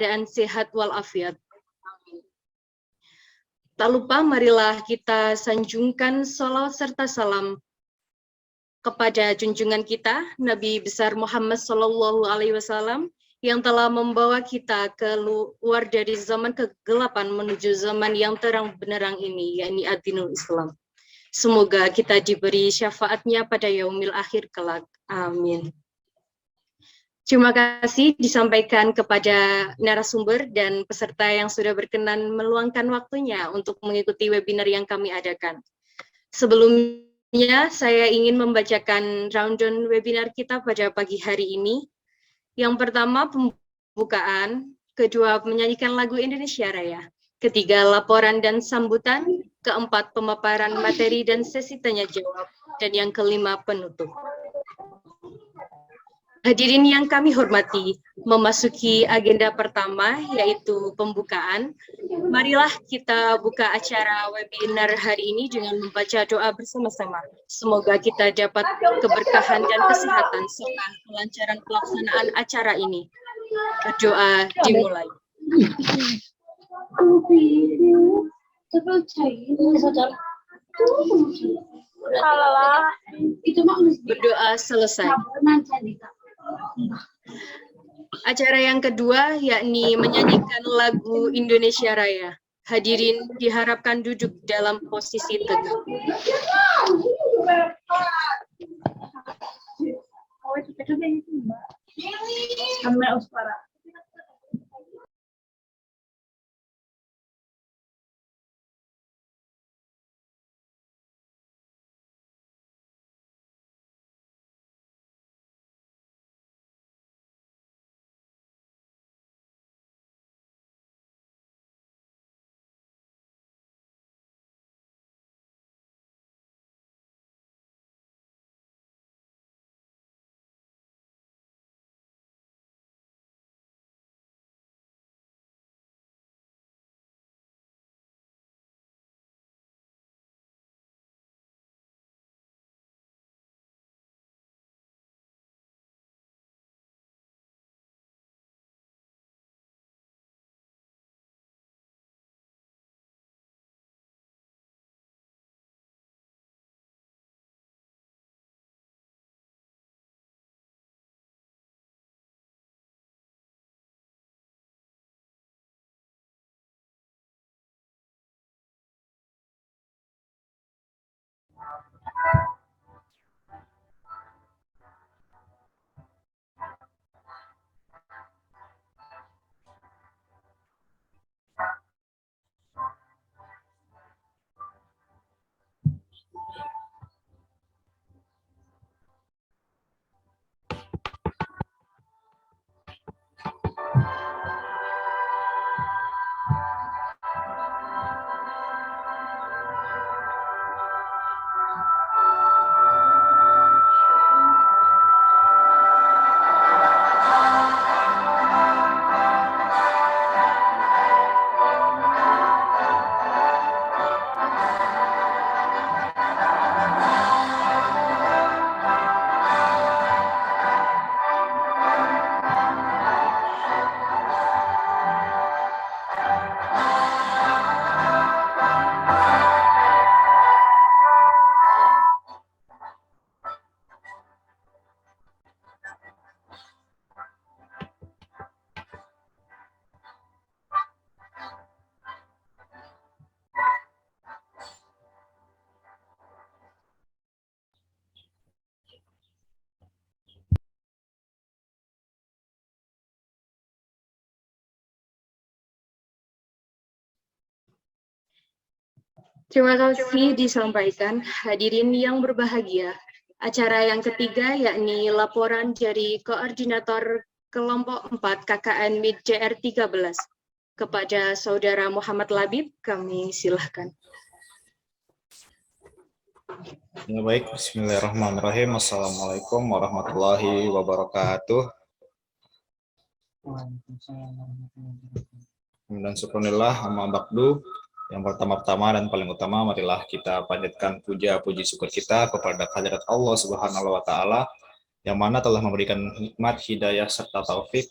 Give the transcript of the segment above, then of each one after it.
keadaan sehat walafiat. Tak lupa marilah kita sanjungkan salawat serta salam kepada junjungan kita Nabi besar Muhammad SAW yang telah membawa kita keluar dari zaman kegelapan menuju zaman yang terang benderang ini, yakni ad-dinul Islam. Semoga kita diberi syafaatnya pada yaumil akhir kelak. Amin. Terima kasih disampaikan kepada narasumber dan peserta yang sudah berkenan meluangkan waktunya untuk mengikuti webinar yang kami adakan. Sebelumnya, saya ingin membacakan rundown webinar kita pada pagi hari ini. Yang pertama, pembukaan. Kedua, menyanyikan lagu Indonesia Raya. Ketiga, laporan dan sambutan. Keempat, pemaparan materi dan sesi tanya-jawab. Dan yang kelima, penutup. Hadirin yang kami hormati, memasuki agenda pertama yaitu pembukaan. Marilah kita buka acara webinar hari ini dengan membaca doa bersama-sama. Semoga kita dapat keberkahan dan kesehatan serta kelancaran pelaksanaan acara ini. Berdoa dimulai. Berdoa selesai. Acara yang kedua yakni menyanyikan lagu Indonesia Raya. Hadirin diharapkan duduk dalam posisi tegak. Terima kasih disampaikan hadirin yang berbahagia. Acara yang ketiga yakni laporan dari Koordinator Kelompok 4 KKN MID JR 13 kepada Saudara Muhammad Labib, kami silahkan. Ya, baik, bismillahirrahmanirrahim. Assalamualaikum warahmatullahi wabarakatuh. Dan syukurillah amma ba'du. Yang pertama-tama dan paling utama, marilah kita panjatkan puja puji syukur kita kepada kehadirat Allah Subhanahu wa taala yang mana telah memberikan nikmat hidayah serta taufik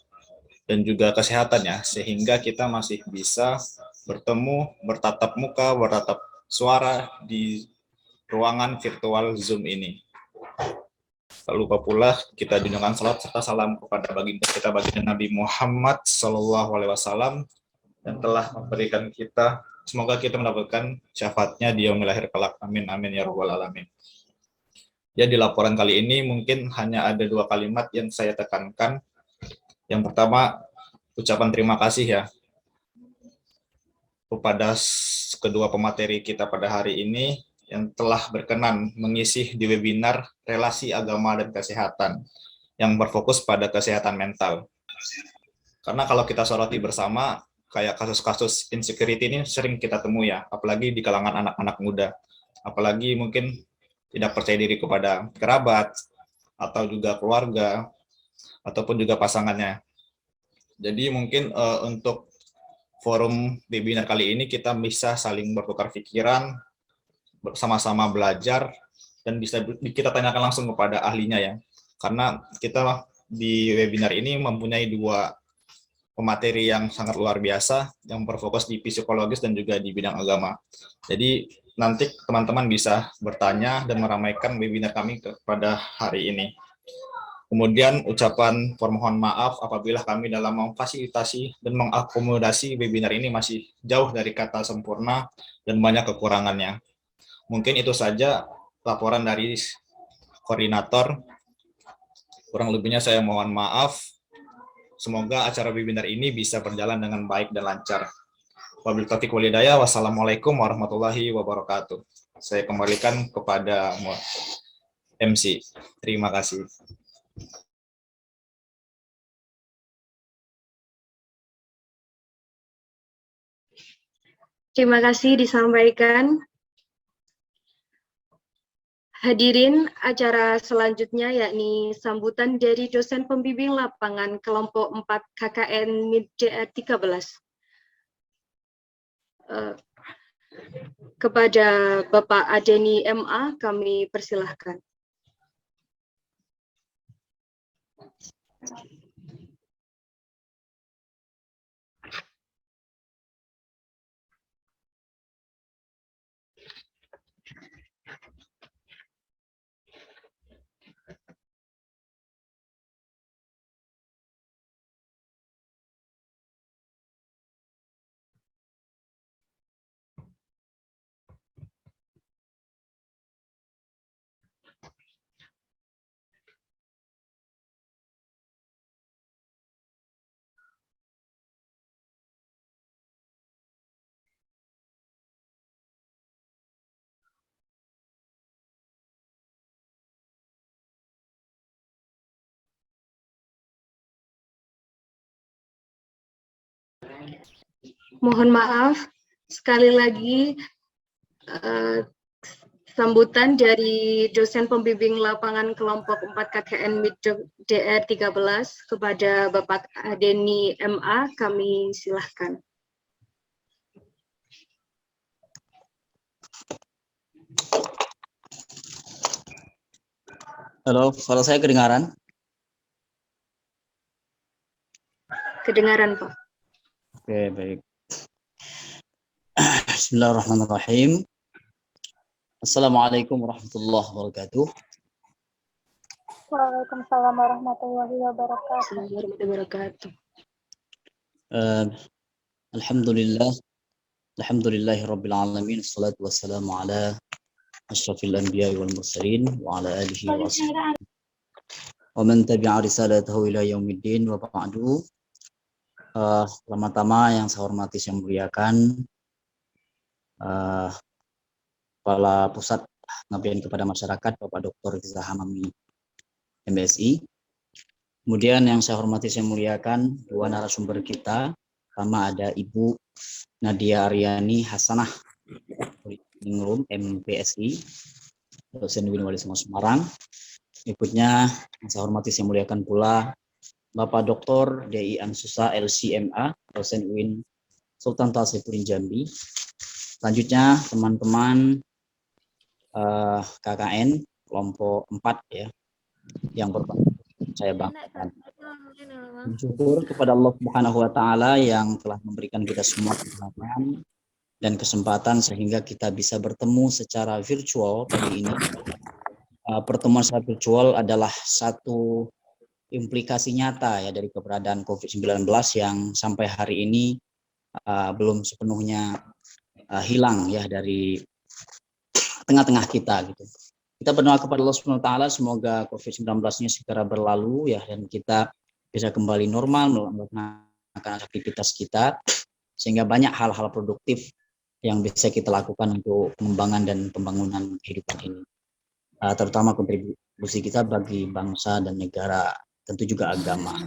dan juga kesehatan ya, sehingga kita masih bisa bertemu, bertatap muka, bertatap suara di ruangan virtual Zoom ini. Tak lupa pula kita junjungkan salat serta salam kepada baginda kita, baginda Nabi Muhammad SAW, yang telah memberikan kita, semoga kita mendapatkan syafaatnya di yaumil akhir kelak. Amin amin ya rabbal alamin. Ya, di laporan kali ini mungkin hanya ada 2 kalimat yang saya tekankan. Yang pertama, ucapan terima kasih ya kepada kedua pemateri kita pada hari ini yang telah berkenan mengisi di webinar relasi agama dan kesehatan yang berfokus pada kesehatan mental. Karena kalau kita soroti bersama, kayak kasus-kasus insecurity ini sering kita temui ya, apalagi di kalangan anak-anak muda. Apalagi mungkin tidak percaya diri kepada kerabat, atau juga keluarga, ataupun juga pasangannya. Jadi mungkin untuk forum webinar kali ini kita bisa saling bertukar pikiran, bersama-sama belajar, dan bisa kita tanyakan langsung kepada ahlinya ya. Karena kita di webinar ini mempunyai 2 pemateri yang sangat luar biasa, yang berfokus di psikologis dan juga di bidang agama. Jadi nanti teman-teman bisa bertanya dan meramaikan webinar kami pada hari ini. Kemudian ucapan permohon maaf apabila kami dalam memfasilitasi dan mengakomodasi webinar ini masih jauh dari kata sempurna dan banyak kekurangannya. Mungkin itu saja laporan dari koordinator. Kurang lebihnya saya mohon maaf. Semoga acara webinar ini bisa berjalan dengan baik dan lancar. Wabillahi taufiq wal hidayah. Wassalamualaikum warahmatullahi wabarakatuh. Saya kembalikan kepada MC. Terima kasih. Terima kasih disampaikan. Hadirin, acara selanjutnya yakni sambutan dari dosen pembimbing lapangan kelompok 4 KKN MID 13. Kepada Bapak Adeni MA kami persilahkan. Mohon maaf, sekali lagi sambutan dari dosen pembimbing lapangan kelompok 4 KKN MID DR 13 kepada Bapak Adeni MA, kami silahkan. Halo, suara saya kedengaran? Kedengaran, Pak. Oke, baik. Bismillahirrahmanirrahim. Assalamualaikum warahmatullahi wabarakatuh. Waalaikumsalam warahmatullahi wabarakatuh. Alhamdulillah. Alhamdulillahi rabbil alamin. Assalatu wassalamu ala asyrafil anbiya wal mursalin wa ala alihi wa sahbihi wa man tabi'a risalatahu ila yaumiddin wa ba'du. Pertama-tama yang saya hormati, saya muliakan Kepala Pusat Pengabdian kepada Masyarakat Bapak Dr. Riza Hamami MSI. Kemudian yang saya hormati, saya muliakan 2 narasumber kita. Pertama ada Ibu Nadia Aryani Hasanah Ningrum MPSI, dosen UIN Wali Songo Semarang. Berikutnya yang saya hormati, saya muliakan pula Bapak Dr. DI Ansusa LCMA, dosen UIN Sultan Tasepurin Jambi. Selanjutnya teman-teman KKN kelompok 4 ya, yang saya banggakan. Bersyukur kepada Allah Subhanahu wa taala yang telah memberikan kita semua kesempatan dan kesempatan sehingga kita bisa bertemu secara virtual pagi ini. Pertemuan secara virtual adalah satu implikasi nyata ya dari keberadaan COVID-19 yang sampai hari ini belum sepenuhnya hilang ya dari tengah-tengah kita gitu. Kita berdoa kepada Allah Subhanahu wa taala semoga COVID-19-nya segera berlalu ya dan kita bisa kembali normal melakukan aktivitas kita sehingga banyak hal-hal produktif yang bisa kita lakukan untuk pengembangan dan pembangunan kehidupan ini. Terutama kontribusi kita bagi bangsa dan negara, tentu juga agama.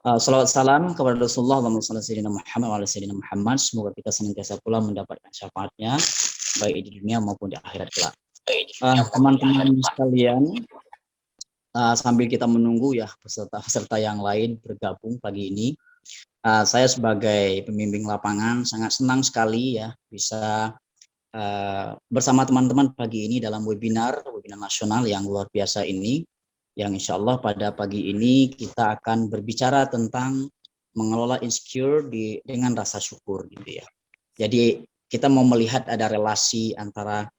Salawat salam kepada Rasulullah Muhammad. Semoga kita senantiasa pula mendapatkan syafaatnya baik di dunia maupun di akhirat kelak. Teman-teman sekalian, sambil kita menunggu ya peserta yang lain bergabung pagi ini, saya sebagai pembimbing lapangan sangat senang sekali ya bisa bersama teman-teman pagi ini dalam webinar nasional yang luar biasa ini, yang insya Allah pada pagi ini kita akan berbicara tentang mengelola insecure dengan rasa syukur gitu ya. Jadi kita mau melihat ada relasi antara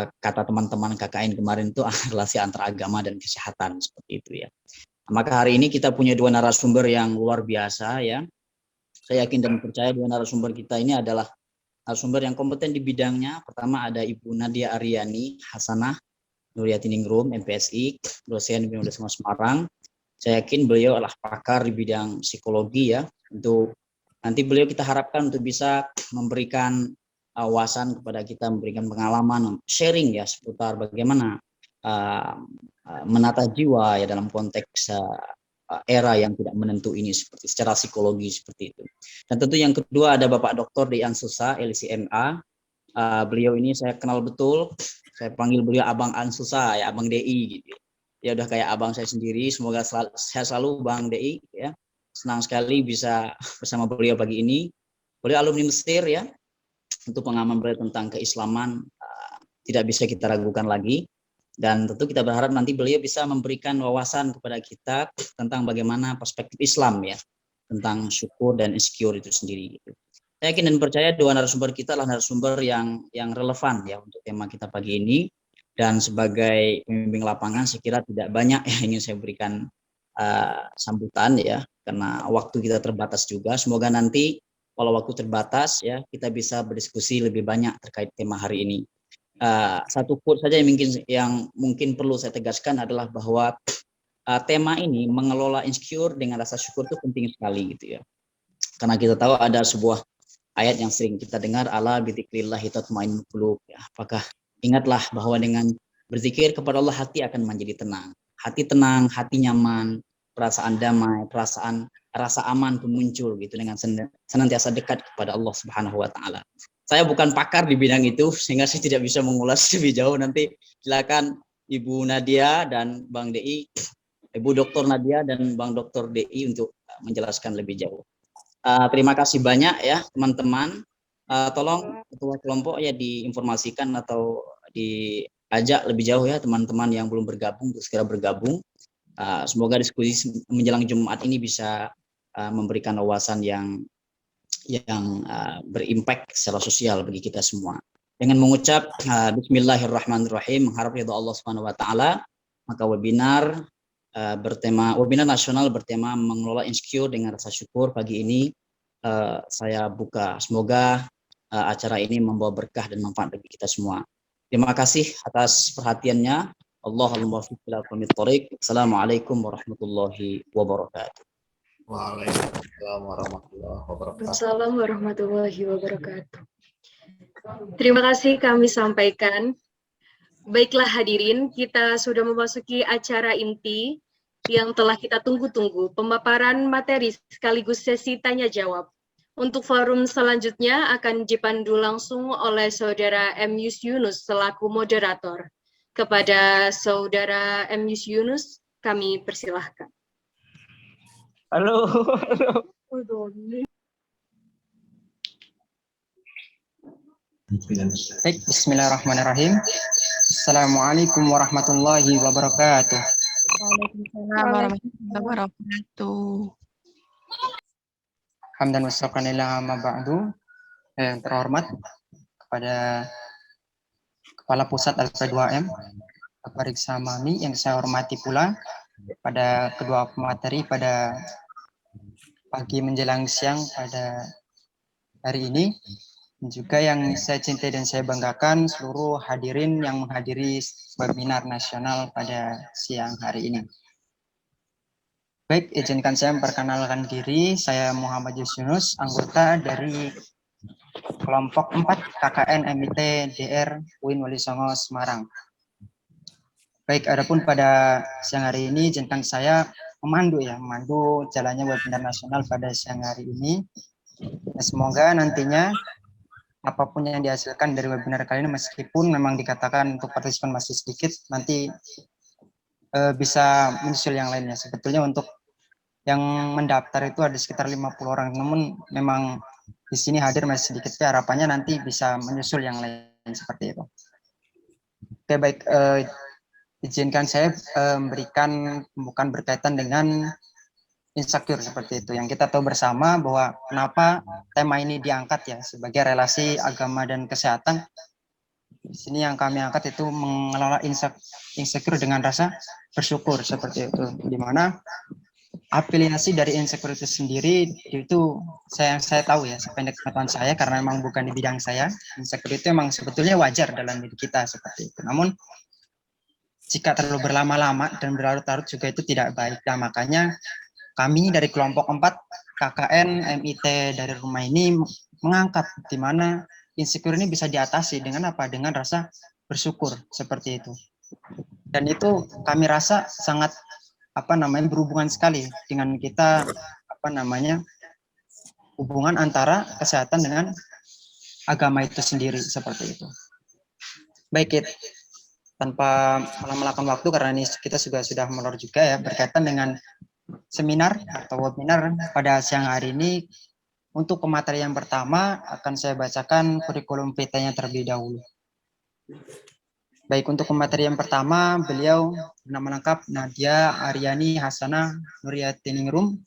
kata teman-teman KKN kemarin itu relasi antara agama dan kesehatan seperti itu ya. Maka hari ini kita punya dua narasumber yang luar biasa ya. Saya yakin dan percaya dua narasumber kita ini adalah narasumber yang kompeten di bidangnya. Pertama ada Ibu Nadia Aryani Hasanah Nuryatiningrum, MPSI, dosen di Universitas Semarang. Saya yakin beliau adalah pakar di bidang psikologi ya. Untuk nanti beliau kita harapkan untuk bisa memberikan wawasan kepada kita, memberikan pengalaman, sharing ya seputar bagaimana menata jiwa ya dalam konteks era yang tidak menentu ini seperti secara psikologi seperti itu. Dan tentu yang kedua ada Bapak Dr. Dian Susa, LCMA. Beliau ini saya kenal betul. Saya panggil beliau Abang Ansusa ya, Abang DI gitu. Ya udah kayak abang saya sendiri. Semoga saya selalu Bang DI ya. Senang sekali bisa bersama beliau pagi ini. Beliau alumni Mesir ya. Untuk pengalaman beliau tentang keislaman tidak bisa kita ragukan lagi. Dan tentu kita berharap nanti beliau bisa memberikan wawasan kepada kita tentang bagaimana perspektif Islam ya, tentang syukur dan insecure itu sendiri gitu. Saya yakin dan percaya dua narasumber kita adalah narasumber yang relevan ya untuk tema kita pagi ini. Dan sebagai pembimbing lapangan saya kira tidak banyak yang ingin saya berikan sambutan ya, karena waktu kita terbatas juga. Semoga nanti kalau waktu terbatas ya kita bisa berdiskusi lebih banyak terkait tema hari ini. Satu quote saja yang mungkin perlu saya tegaskan adalah bahwa tema ini mengelola insecure dengan rasa syukur itu penting sekali gitu ya. Karena kita tahu ada sebuah ayat yang sering kita dengar, ala bidzikrillah tatmainnul qulub ya. Apakah ingatlah bahwa dengan berzikir kepada Allah hati akan menjadi tenang. Hati tenang, hati nyaman, perasaan damai, rasa aman pun muncul gitu dengan senantiasa dekat kepada Allah Subhanahu wa taala. Saya bukan pakar di bidang itu sehingga saya tidak bisa mengulas lebih jauh. Nanti silakan Ibu Nadia dan Bang DI, Ibu Dr. Nadia dan Bang Dr. DI untuk menjelaskan lebih jauh. Terima kasih banyak ya teman-teman. Tolong ketua kelompok ya diinformasikan atau diajak lebih jauh ya teman-teman yang belum bergabung untuk segera bergabung. Semoga diskusi menjelang Jumat ini bisa memberikan wawasan yang berimpact secara sosial bagi kita semua. Dengan mengucap Bismillahirrahmanirrahim, mengharap ridha Allah Subhanahu wa taala, maka webinar nasional bertema mengelola insecure dengan rasa syukur pagi ini saya buka. Semoga acara ini membawa berkah dan manfaat bagi kita semua. Terima kasih atas perhatiannya. Allahumma muwaffiq ila aqwamit thoriq. Assalamualaikum warahmatullahi wabarakatuh. Waalaikumsalam warahmatullahi wabarakatuh. Assalamualaikum warahmatullahi wabarakatuh. Terima kasih kami sampaikan. Baiklah hadirin, kita sudah memasuki acara inti yang telah kita tunggu-tunggu, pemaparan materi sekaligus sesi tanya jawab. Untuk forum selanjutnya akan dipandu langsung oleh Saudara M. Yunus selaku moderator. Kepada Saudara M. Yunus, kami persilahkan. Halo. Baik, bismillahirrahmanirrahim. Assalamualaikum warahmatullahi wabarakatuh. Waalaikumsalam warahmatullahi wabarakatuh. Hamdan wa syukran lillah amma ba'du. Yang terhormat kepada Kepala Pusat LP2M, Bapak Riksa Mami, yang saya hormati pula pada kedua pemateri pada pagi menjelang siang pada hari ini. Dan juga yang saya cintai dan saya banggakan seluruh hadirin yang menghadiri webinar nasional pada siang hari ini. Baik, izinkan saya memperkenalkan diri. Saya Muhammad Yunus, anggota dari kelompok 4 KKN MIT DR UIN Wali Songo Semarang. Baik, adapun pada siang hari ini izinkan saya memandu jalannya webinar nasional pada siang hari ini. Dan semoga nantinya apapun yang dihasilkan dari webinar kali ini, meskipun memang dikatakan untuk partisipan masih sedikit, nanti bisa menyusul yang lainnya. Sebetulnya untuk yang mendaftar itu ada sekitar 50 orang, namun memang di sini hadir masih sedikit, ya harapannya nanti bisa menyusul yang lain seperti itu. Oke, baik, izinkan saya memberikan pembukaan berkaitan dengan insecure seperti itu. Yang kita tahu bersama bahwa kenapa tema ini diangkat ya sebagai relasi agama dan kesehatan. Di sini yang kami angkat itu mengelola insecure dengan rasa bersyukur seperti itu. Di mana afiliasi dari insecure itu sendiri itu saya tahu ya, sependek pengetahuan saya, karena memang bukan di bidang saya. Insecure itu memang sebetulnya wajar dalam diri kita seperti itu. Namun jika terlalu berlama-lama dan berlarut-larut juga itu tidak baik. Nah, makanya kami dari kelompok 4 KKN MIT dari rumah ini mengangkat di mana insecure ini bisa diatasi dengan apa? Dengan rasa bersyukur seperti itu. Dan itu kami rasa sangat berhubungan sekali dengan kita hubungan antara kesehatan dengan agama itu sendiri seperti itu. Baik, tanpa melamakan waktu karena ini kita sudah molor juga ya, berkaitan dengan seminar atau webinar pada siang hari ini. Untuk pemateri yang pertama akan saya bacakan kurikulum PT-nya terlebih dahulu. Baik, untuk pemateri yang pertama, beliau nama lengkap Nadia Aryani Hasanah Nuriyatiningrum,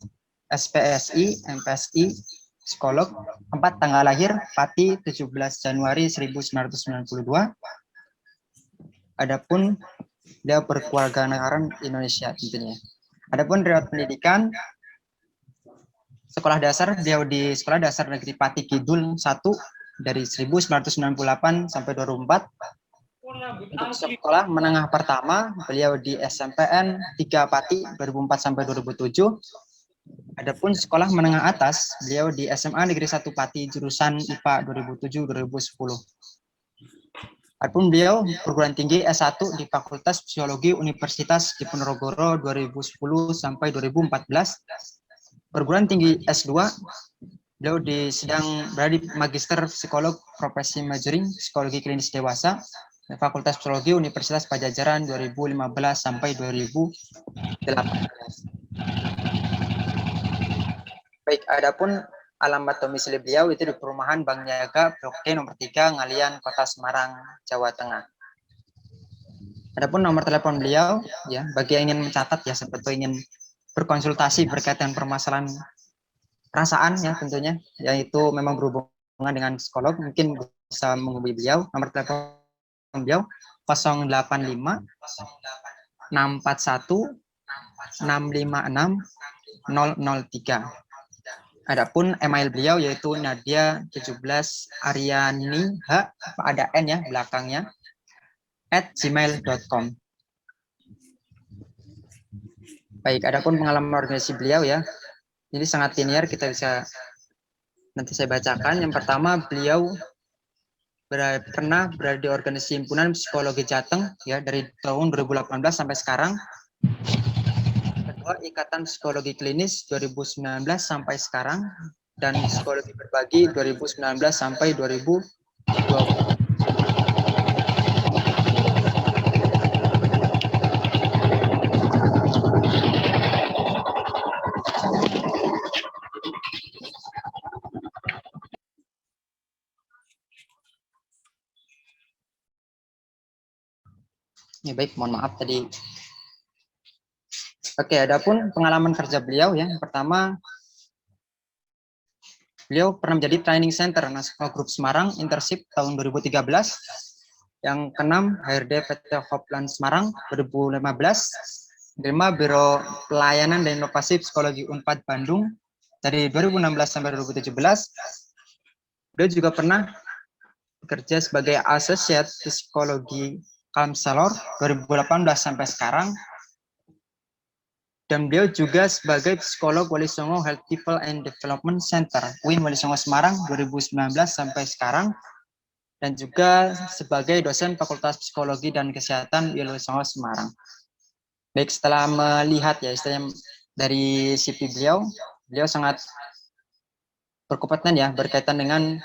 SPSI, MPSI, psikolog, tempat tanggal lahir Pati 17 Januari 1992. Adapun beliau berkewarganegaraan Indonesia tentunya. Adapun riwayat pendidikan sekolah dasar, beliau di Sekolah Dasar Negeri Pati Kidul 1 dari 1998 sampai 2004. Untuk sekolah menengah pertama, beliau di SMPN 3 Pati 2004 sampai 2007. Adapun sekolah menengah atas, beliau di SMA Negeri 1 Pati jurusan IPA 2007-2010. Adapun beliau perguruan tinggi S1 di Fakultas Psikologi Universitas Diponegoro 2010 sampai 2014. Perguruan tinggi S2, beliau berada di Magister Psikolog Profesi Majoring Psikologi Klinis Dewasa Fakultas Psikologi Universitas Pajajaran 2015 sampai 2018. Baik, adapun alamat domisili beliau itu di Perumahan Bank Niaga Blok D nomor 3 Ngalian Kota Semarang, Jawa Tengah. Adapun nomor telepon beliau ya, bagi yang ingin mencatat ya, seperti ingin berkonsultasi berkaitan permasalahan perasaan ya tentunya, yaitu memang berhubungan dengan psikolog, mungkin bisa menghubungi beliau. Nomor telepon beliau 085 641 656 003. Adapun email beliau yaitu Nadia 17 Aryani H, ada N ya belakangnya, @gmail.com. Baik, adapun pengalaman organisasi beliau ya, ini sangat linear, kita bisa nanti saya bacakan. Yang pertama, beliau pernah berada di organisasi himpunan psikologi Jateng ya dari tahun 2018 sampai sekarang. Kedua, Ikatan Psikologi Klinis 2019 sampai sekarang, dan Psikologi Berbagi 2019 sampai 2020. Ya baik, mohon maaf tadi Oke, adapun pengalaman kerja beliau ya. Yang pertama, beliau pernah menjadi training center Nasional Group Semarang internship tahun 2013. Yang keenam, HRD PT Hopland Semarang 2015. Menerima Biro Pelayanan dan Inovasi Psikologi Unpad Bandung dari 2016 sampai 2017. Beliau juga pernah bekerja sebagai Associate Psikologi Counselor 2018 sampai sekarang. Dan beliau juga sebagai psikolog Wali Songo Health People and Development Center UIN Wali Songo Semarang 2019 sampai sekarang, dan juga sebagai dosen Fakultas Psikologi dan Kesehatan UIN Wali Songo Semarang. Baik, setelah melihat ya istilahnya dari CV beliau sangat berkompeten ya berkaitan dengan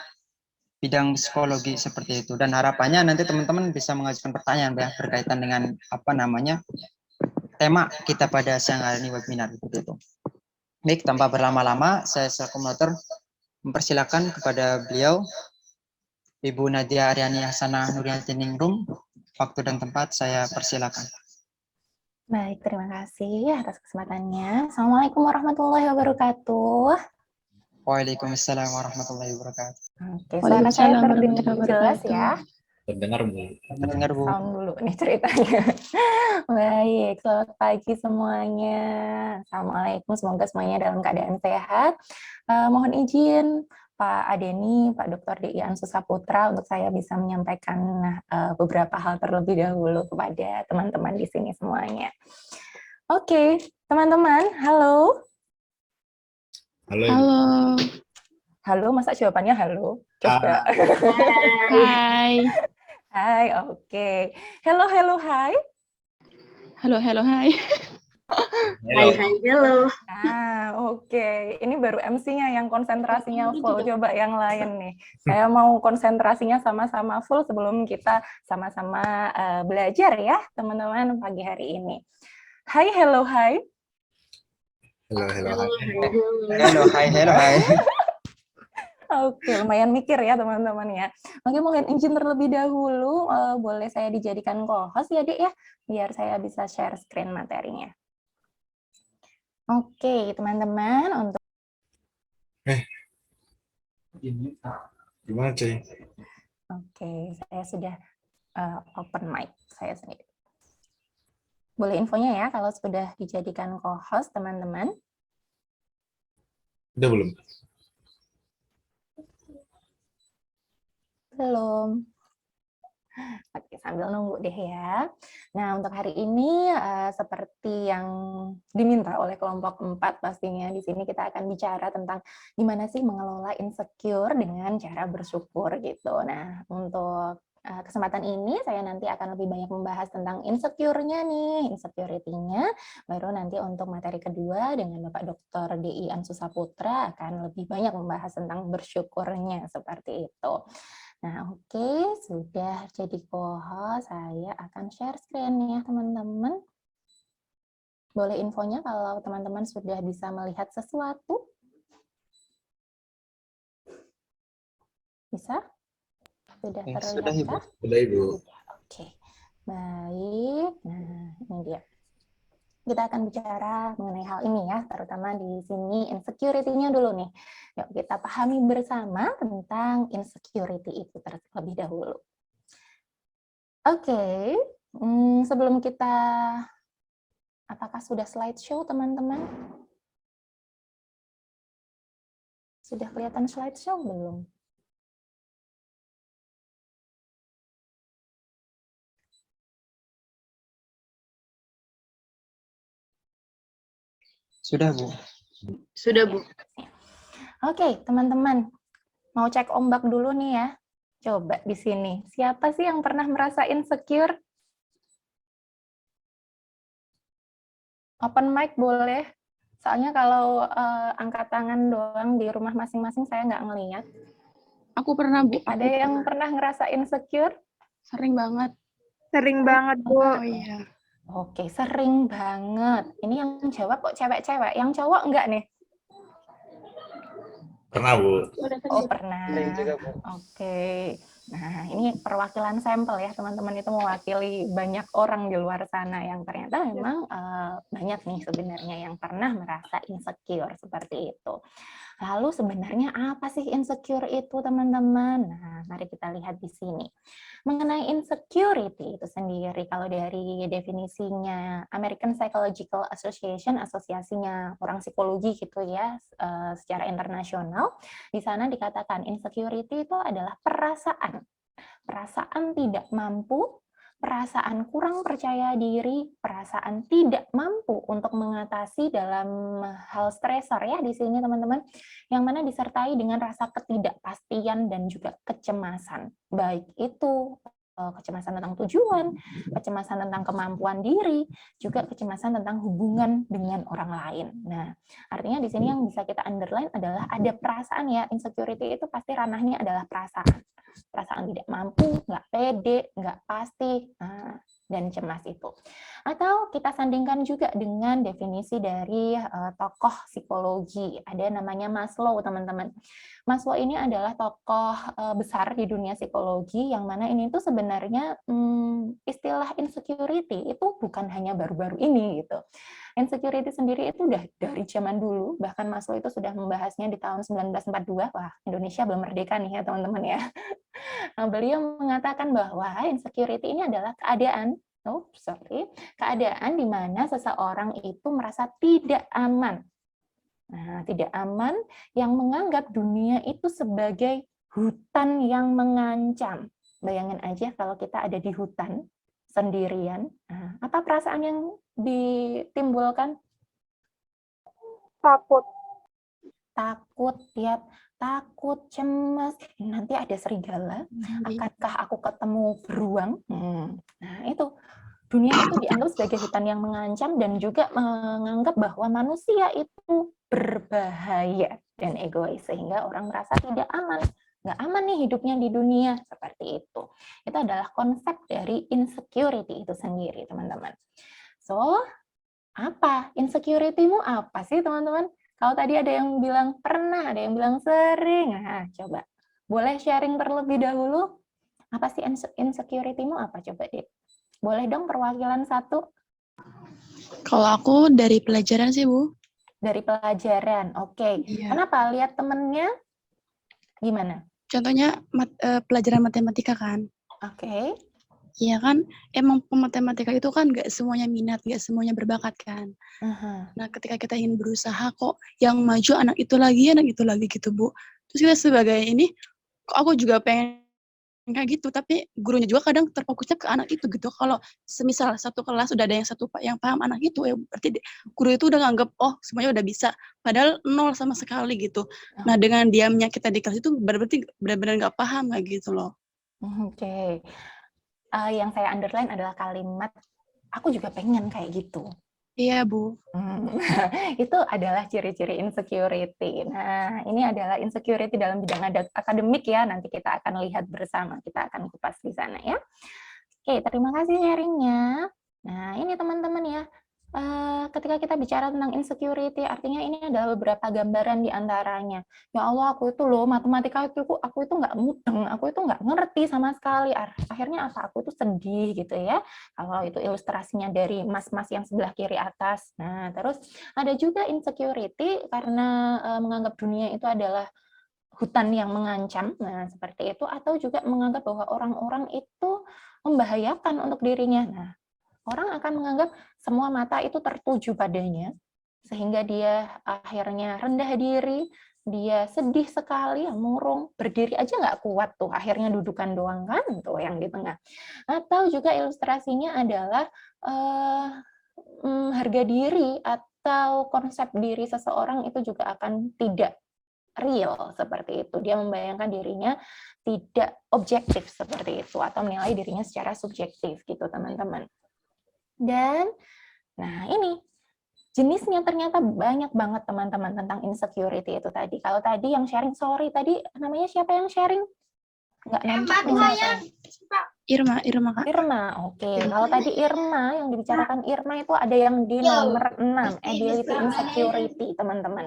bidang psikologi seperti itu, dan harapannya nanti teman-teman bisa mengajukan pertanyaan ya berkaitan dengan tema kita pada siang hari ini webinar seperti itu. Baik, tanpa berlama-lama, saya selaku moderator mempersilakan kepada beliau, Ibu Nadia Aryani Hasanah Nuriyati Ningrum. Waktu dan tempat saya persilakan. Baik, terima kasih atas kesempatannya. Assalamualaikum warahmatullahi wabarakatuh. Waalaikumsalam warahmatullahi wabarakatuh. Oke, suara saya terdengar jelas ya? Terdengar, Bu. Terdengar, Bu. Sound dulu nih ceritanya. Baik, selamat pagi semuanya. Assalamualaikum, semoga semuanya dalam keadaan sehat. Mohon izin Pak Adeni, Pak Dr. DI Ansus Saputra untuk saya bisa menyampaikan beberapa hal terlebih dahulu kepada teman-teman di sini semuanya. Oke, teman-teman, halo. Halo. Halo. Halo, masa jawabannya halo? Coba. Hai. Hai, oke. Hello, hai. Halo, hai. Hai, halo. Oke. Ini baru MC-nya yang konsentrasinya full. Coba yang lain nih. Saya mau konsentrasinya sama-sama full sebelum kita sama-sama belajar ya, teman-teman, pagi hari ini. Hai, hello, hai. Halo, hai. Oke, lumayan mikir ya teman-teman ya. Oke, mohon izin terlebih dahulu, boleh saya dijadikan co-host ya, Dek ya, biar saya bisa share screen materinya. Oke, teman-teman, untuk Gimana, Cuy? Oke, saya sudah open mic saya sendiri. Boleh infonya ya kalau sudah dijadikan co-host, teman-teman? Udah belum? Belum. Oke, sambil nunggu deh ya. Nah, untuk hari ini seperti yang diminta oleh kelompok 4 pastinya di sini kita akan bicara tentang gimana sih mengelola insecure dengan cara bersyukur gitu. Nah, untuk kesempatan ini saya nanti akan lebih banyak membahas tentang insecure-nya nih, insecurity-nya. Baru nanti untuk materi kedua dengan Bapak Dr. DI Ansus Saputra akan lebih banyak membahas tentang bersyukurnya seperti itu. Nah, oke, sudah jadi co-host, saya akan share screen ya, teman-teman. Boleh infonya kalau teman-teman sudah bisa melihat sesuatu? Bisa? Sudah terlihat? Sudah, Ibu. Oke, baik. Nah, ini dia. Kita akan bicara mengenai hal ini ya, terutama di sini insecurity-nya dulu nih. Yuk kita pahami bersama tentang insecurity itu terlebih dahulu. Oke, sebelum kita, apakah sudah slideshow teman-teman? Sudah kelihatan slideshow belum? Sudah, Bu. Sudah, Bu. Oke, teman-teman, mau cek ombak dulu nih ya. Coba di sini, siapa sih yang pernah merasa insecure? Open mic boleh. Soalnya kalau angkat tangan doang di rumah masing-masing saya nggak ngelihat. Aku pernah, Bu. Ada yang pernah ngerasa insecure? Sering banget. Sering banget, Bu. Oh iya. Oke, sering banget. Ini yang jawab kok cewek-cewek, yang cowok enggak nih? Pernah, Bu. Oh, pernah. Sering juga, Bu. Oke. Nah, ini perwakilan sampel ya, teman-teman, itu mewakili banyak orang di luar sana yang ternyata memang banyak nih sebenarnya yang pernah merasa insecure seperti itu. Lalu sebenarnya apa sih insecure itu, teman-teman? Nah, mari kita lihat di sini. Mengenai insecurity itu sendiri, kalau dari definisinya American Psychological Association, asosiasinya orang psikologi gitu ya, secara internasional, di sana dikatakan insecurity itu adalah perasaan tidak mampu, perasaan kurang percaya diri, perasaan tidak mampu untuk mengatasi dalam hal stresor ya di sini teman-teman, yang mana disertai dengan rasa ketidakpastian dan juga kecemasan, baik itu kecemasan tentang tujuan, kecemasan tentang kemampuan diri, juga kecemasan tentang hubungan dengan orang lain. Nah, artinya di sini yang bisa kita underline adalah ada perasaan ya, insecurity itu pasti ranahnya adalah perasaan tidak mampu, nggak pede, nggak pasti, dan cemas itu. Atau kita sandingkan juga dengan definisi dari tokoh psikologi, ada namanya Maslow, teman-teman. Maslow ini adalah tokoh besar di dunia psikologi, yang mana ini tuh sebenarnya istilah insecurity itu bukan hanya baru-baru ini gitu. Insecurity sendiri itu udah dari zaman dulu, bahkan Maslow itu sudah membahasnya di tahun 1942. Wah, Indonesia belum merdeka nih ya teman-teman ya. Nah, beliau mengatakan bahwa insecurity ini adalah keadaan di mana seseorang itu merasa tidak aman. Nah, tidak aman yang menganggap dunia itu sebagai hutan yang mengancam. Bayangin aja kalau kita ada di hutan sendirian, apa perasaan yang ditimbulkan? Takut ya, takut, cemas, nanti ada serigala, akankah aku ketemu beruang? Nah, itu dunia itu dianggap sebagai hutan yang mengancam dan juga menganggap bahwa manusia itu berbahaya dan egois, sehingga orang merasa tidak aman. Nggak aman nih hidupnya di dunia, seperti itu. Itu adalah konsep dari insecurity itu sendiri, teman-teman. So, apa? Insecurity-mu apa sih, teman-teman? Kalau tadi ada yang bilang pernah, ada yang bilang sering. Nah, coba. Boleh sharing terlebih dahulu? Apa sih insecurity-mu apa? Coba deh. Boleh dong perwakilan satu? Kalau aku dari pelajaran sih, Bu. Dari pelajaran, oke. Iya. Kenapa? Lihat temennya gimana? Contohnya pelajaran matematika kan. Oke. Iya kan, emang matematika itu kan nggak semuanya minat, nggak semuanya berbakat kan. Nah, ketika kita ingin berusaha kok yang maju anak itu lagi gitu, Bu. Terus kita sebagai ini, kok aku juga pengen kayak gitu, tapi gurunya juga kadang terfokusnya ke anak itu gitu. Kalau semisal satu kelas udah ada yang paham anak itu, ya berarti guru itu udah nganggap, oh semuanya udah bisa. Padahal nol sama sekali gitu. Nah, dengan diamnya kita di kelas itu berarti benar-benar nggak paham kayak gitu loh. Oke. Yang saya underline adalah kalimat, aku juga pengen kayak gitu. Iya, Bu. Itu adalah ciri-ciri insecurity. Nah, ini adalah insecurity dalam bidang akademik ya. Nanti kita akan lihat bersama. Kita akan kupas di sana ya. Oke, terima kasih sharing-nya. Nah, ini teman-teman ya. Ketika kita bicara tentang insecurity, artinya ini adalah beberapa gambaran di antaranya. Ya Allah, aku itu loh, matematika itu aku itu nggak mudeng, aku itu nggak ngerti sama sekali. Akhirnya apa? Aku itu sedih gitu ya. Kalau itu ilustrasinya dari mas-mas yang sebelah kiri atas. Nah, terus ada juga insecurity karena menganggap dunia itu adalah hutan yang mengancam, nah seperti itu, atau juga menganggap bahwa orang-orang itu membahayakan untuk dirinya. Nah, orang akan menganggap semua mata itu tertuju padanya, sehingga dia akhirnya rendah diri, dia sedih sekali, murung, berdiri aja nggak kuat tuh, akhirnya dudukan doang kan, tuh yang di tengah. Atau juga ilustrasinya adalah harga diri atau konsep diri seseorang itu juga akan tidak real seperti itu. Dia membayangkan dirinya tidak objektif seperti itu, atau menilai dirinya secara subjektif gitu, teman-teman. Dan nah ini jenisnya ternyata banyak banget teman-teman tentang insecurity itu tadi. Kalau tadi yang sharing, sorry tadi namanya siapa yang sharing? Nggak nampak nih. Irma, Kak. Irma, oke. Kalau tadi Irma, yang dibicarakan Irma itu ada yang di nomor 6, ability insecurity, teman-teman.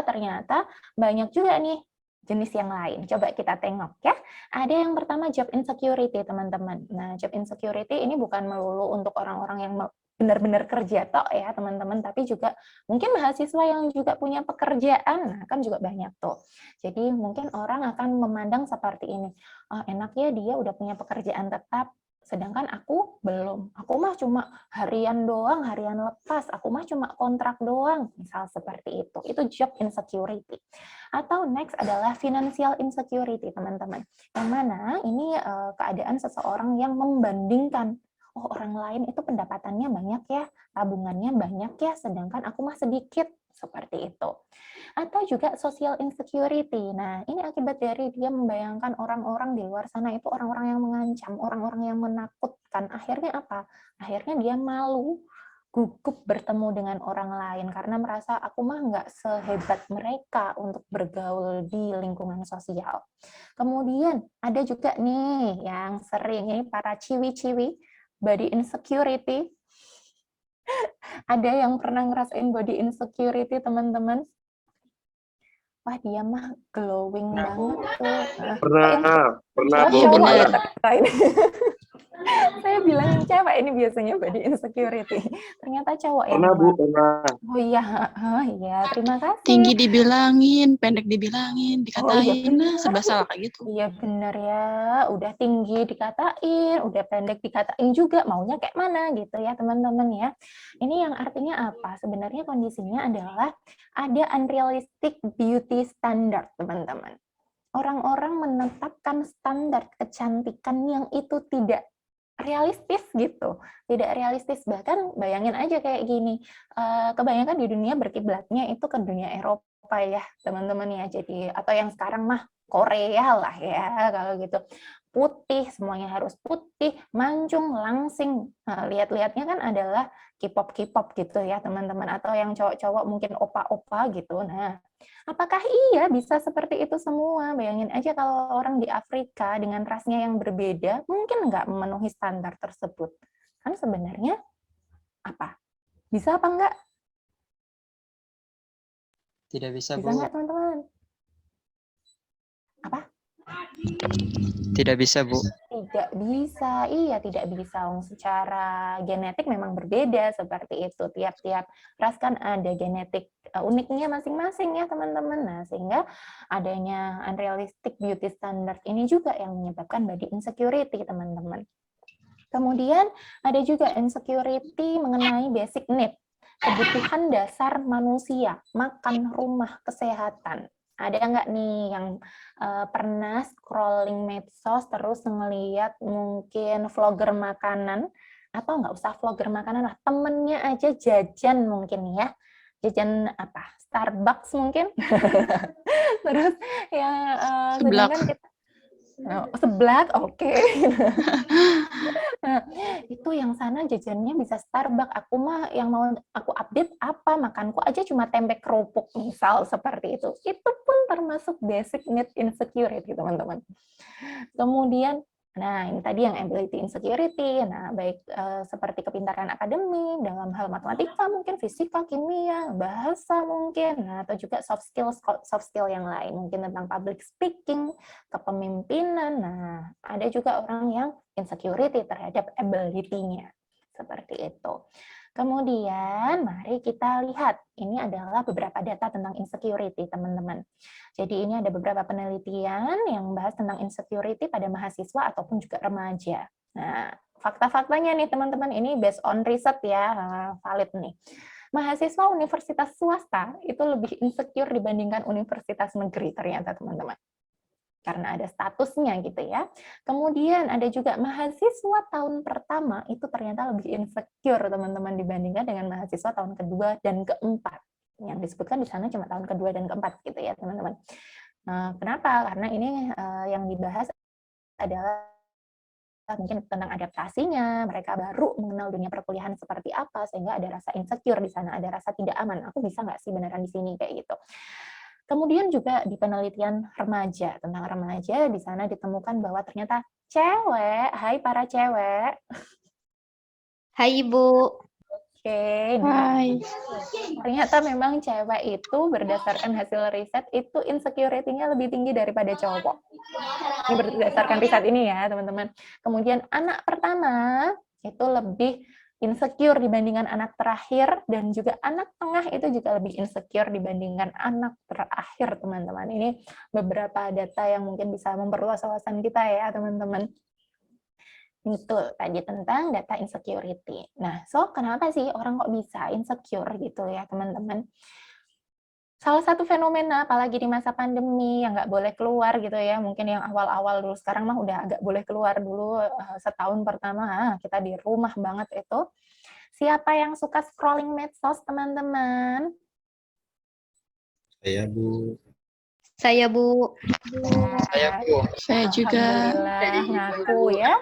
Ternyata banyak juga nih jenis yang lain. Coba kita tengok ya. Ada yang pertama job insecurity, teman-teman. Nah, job insecurity ini bukan melulu untuk orang-orang yang benar-benar kerja tok ya, teman-teman, tapi juga mungkin mahasiswa yang juga punya pekerjaan, nah kan juga banyak tuh. Jadi mungkin orang akan memandang seperti ini, oh, enak ya dia udah punya pekerjaan tetap, sedangkan aku belum. Aku mah cuma harian doang, harian lepas. Aku mah cuma kontrak doang. Misal seperti itu. Itu job insecurity. Atau next adalah financial insecurity, teman-teman. Yang mana ini keadaan seseorang yang membandingkan. Oh, orang lain itu pendapatannya banyak ya, tabungannya banyak ya, sedangkan aku mah sedikit. Seperti itu. Atau juga social insecurity. Nah, ini akibat dari dia membayangkan orang-orang di luar sana itu orang-orang yang mengancam, orang-orang yang menakutkan. Akhirnya apa? Akhirnya dia malu, gugup bertemu dengan orang lain karena merasa aku mah nggak sehebat mereka untuk bergaul di lingkungan sosial. Kemudian ada juga nih yang sering ini para ciwi-ciwi, body insecurity. Ada yang pernah ngerasain body insecurity, teman-teman? Wah, dia mah glowing banget tuh. Pernah. Iya, Cowok ya, benar. tapi saya bilangin cewek ini biasanya body insecurity. Ternyata cowok yang Pernah. Oh iya, iya, terima kasih. Tinggi dibilangin, pendek dibilangin, dikatain, bener. serba salah kayak gitu. Iya bener ya, udah tinggi dikatain, udah pendek dikatain juga, maunya kayak mana gitu ya teman-teman ya. Ini yang artinya apa? Sebenarnya kondisinya adalah ada unrealistic beauty standard, teman-teman. Orang-orang menetapkan standar kecantikan yang itu tidak realistis gitu, tidak realistis. Bahkan bayangin aja kayak gini, kebanyakan di dunia berkiblatnya itu ke dunia Eropa ya teman-teman ya, jadi atau yang sekarang mah Korea lah ya kalau gitu, putih, semuanya harus putih, mancung, langsing. Nah, lihat-lihatnya kan adalah K-pop gitu ya teman-teman, atau yang cowok-cowok mungkin opa-opa gitu. Nah, apakah iya bisa seperti itu semua? Bayangin aja kalau orang di Afrika dengan rasnya yang berbeda, mungkin nggak memenuhi standar tersebut. Kan sebenarnya apa? Bisa apa enggak? Tidak bisa, Bisa Bu. nggak, teman-teman? Apa? Tidak bisa, Bu. Tidak bisa, iya tidak bisa. Secara genetik memang berbeda seperti itu. Tiap-tiap ras kan ada genetik uniknya masing-masing ya teman-teman. Nah, sehingga adanya unrealistic beauty standard ini juga yang menyebabkan body insecurity, teman-teman. Kemudian ada juga insecurity mengenai basic need, kebutuhan dasar manusia, makan, rumah, kesehatan. Ada nggak nih yang pernah scrolling medsos terus ngeliat mungkin vlogger makanan, atau nggak usah vlogger makanan lah, temennya aja jajan mungkin ya, jajan apa, Starbucks mungkin. Terus yang sedangkan kita seblak, oke. Nah, itu yang sana jajannya bisa Starbucks. Aku mah yang mau aku update apa, makanku aja cuma tempe kerupuk, misal seperti itu. Itu pun termasuk basic need insecurity, teman-teman. Kemudian, nah ini tadi yang ability insecurity. Nah, baik seperti kepintaran akademik dalam hal matematika, mungkin fisika, kimia, bahasa mungkin, nah, atau juga soft skill yang lain, mungkin tentang public speaking, kepemimpinan. Nah, ada juga orang yang insecurity terhadap ability-nya. Seperti itu. Kemudian, mari kita lihat. Ini adalah beberapa data tentang insecurity, teman-teman. Jadi ini ada beberapa penelitian yang membahas tentang insecurity pada mahasiswa ataupun juga remaja. Nah, fakta-faktanya nih, teman-teman, ini based on riset ya, valid nih. Mahasiswa universitas swasta itu lebih insecure dibandingkan universitas negeri ternyata, teman-teman. Karena ada statusnya gitu ya. Kemudian ada juga mahasiswa tahun pertama itu ternyata lebih insecure teman-teman dibandingkan dengan mahasiswa tahun kedua dan keempat. Yang disebutkan di sana cuma tahun kedua dan keempat gitu ya teman-teman. Kenapa? Karena ini yang dibahas adalah mungkin tentang adaptasinya, mereka baru mengenal dunia perkuliahan seperti apa, sehingga ada rasa insecure di sana, ada rasa tidak aman. Aku bisa nggak sih beneran di sini kayak gitu. Kemudian juga di penelitian remaja, tentang remaja, di sana ditemukan bahwa ternyata cewek, hai para cewek. Hai Ibu. Oke, nah, Hai. ternyata memang cewek itu berdasarkan hasil riset itu insecurity-nya lebih tinggi daripada cowok. Ini berdasarkan riset ini ya, teman-teman. Kemudian anak pertama itu lebih insecure dibandingkan anak terakhir, dan juga anak tengah itu juga lebih insecure dibandingkan anak terakhir, teman-teman. Ini beberapa data yang mungkin bisa memperluas wawasan kita ya, teman-teman. Itu tadi tentang data insecurity. Nah, so kenapa sih orang kok bisa insecure gitu ya, teman-teman? Salah satu fenomena, apalagi di masa pandemi, yang nggak boleh keluar gitu ya, mungkin yang awal-awal dulu, sekarang mah udah agak boleh keluar dulu, setahun pertama, kita di rumah banget itu. Siapa yang suka scrolling medsos, teman-teman? Saya, Bu. Saya, Bu. Saya Bu. Saya juga. Alhamdulillah, ngaku ya.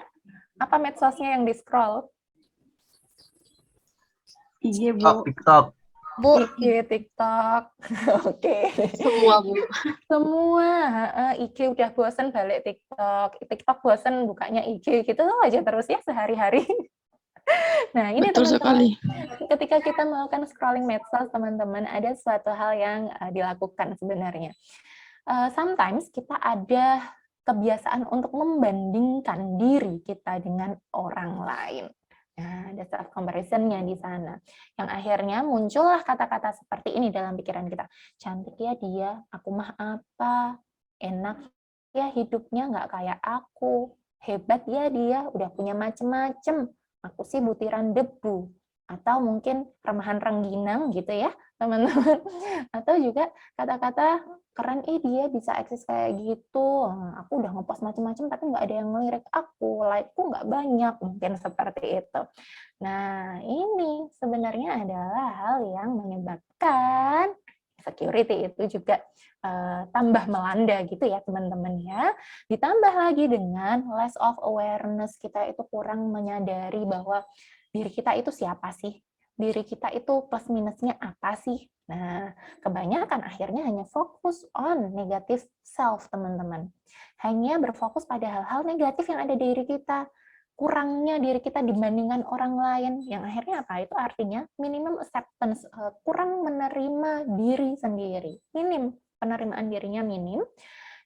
Apa medsosnya yang di-scroll? IG, Bu. TikTok. Bu, IG, TikTok. Oke. semua, Bu. Semua, IG udah bosen balik TikTok. TikTok bosen bukanya IG, gitu aja terus ya sehari-hari. Nah, ini Betul sekali. ketika kita melakukan scrolling medsos, teman-teman, ada suatu hal yang dilakukan sebenarnya. Sometimes kita ada kebiasaan untuk membandingkan diri kita dengan orang lain. Nah, ada self comparison-nya di sana. Yang akhirnya muncullah kata-kata seperti ini dalam pikiran kita. Cantik ya dia, aku mah apa? Enak ya hidupnya nggak kayak aku. Hebat ya dia, udah punya macem-macem. Aku sih butiran debu. Atau mungkin remahan rengginang gitu ya, teman-teman. Atau juga kata-kata keren, dia bisa eksis kayak gitu. Aku udah ngepost macam-macam tapi nggak ada yang ngelirik aku, like-ku nggak banyak, mungkin seperti itu. Nah, ini sebenarnya adalah hal yang menyebabkan insecurity itu juga tambah melanda gitu ya, teman-teman ya. Ditambah lagi dengan less of awareness, kita itu kurang menyadari bahwa diri kita itu siapa sih? Diri kita itu plus minusnya apa sih? Nah, kebanyakan akhirnya hanya fokus on negative self, teman-teman. Hanya berfokus pada hal-hal negatif yang ada di diri kita. Kurangnya diri kita dibandingkan orang lain. Yang akhirnya apa? Itu artinya minimum acceptance, kurang menerima diri sendiri. Penerimaan dirinya minim.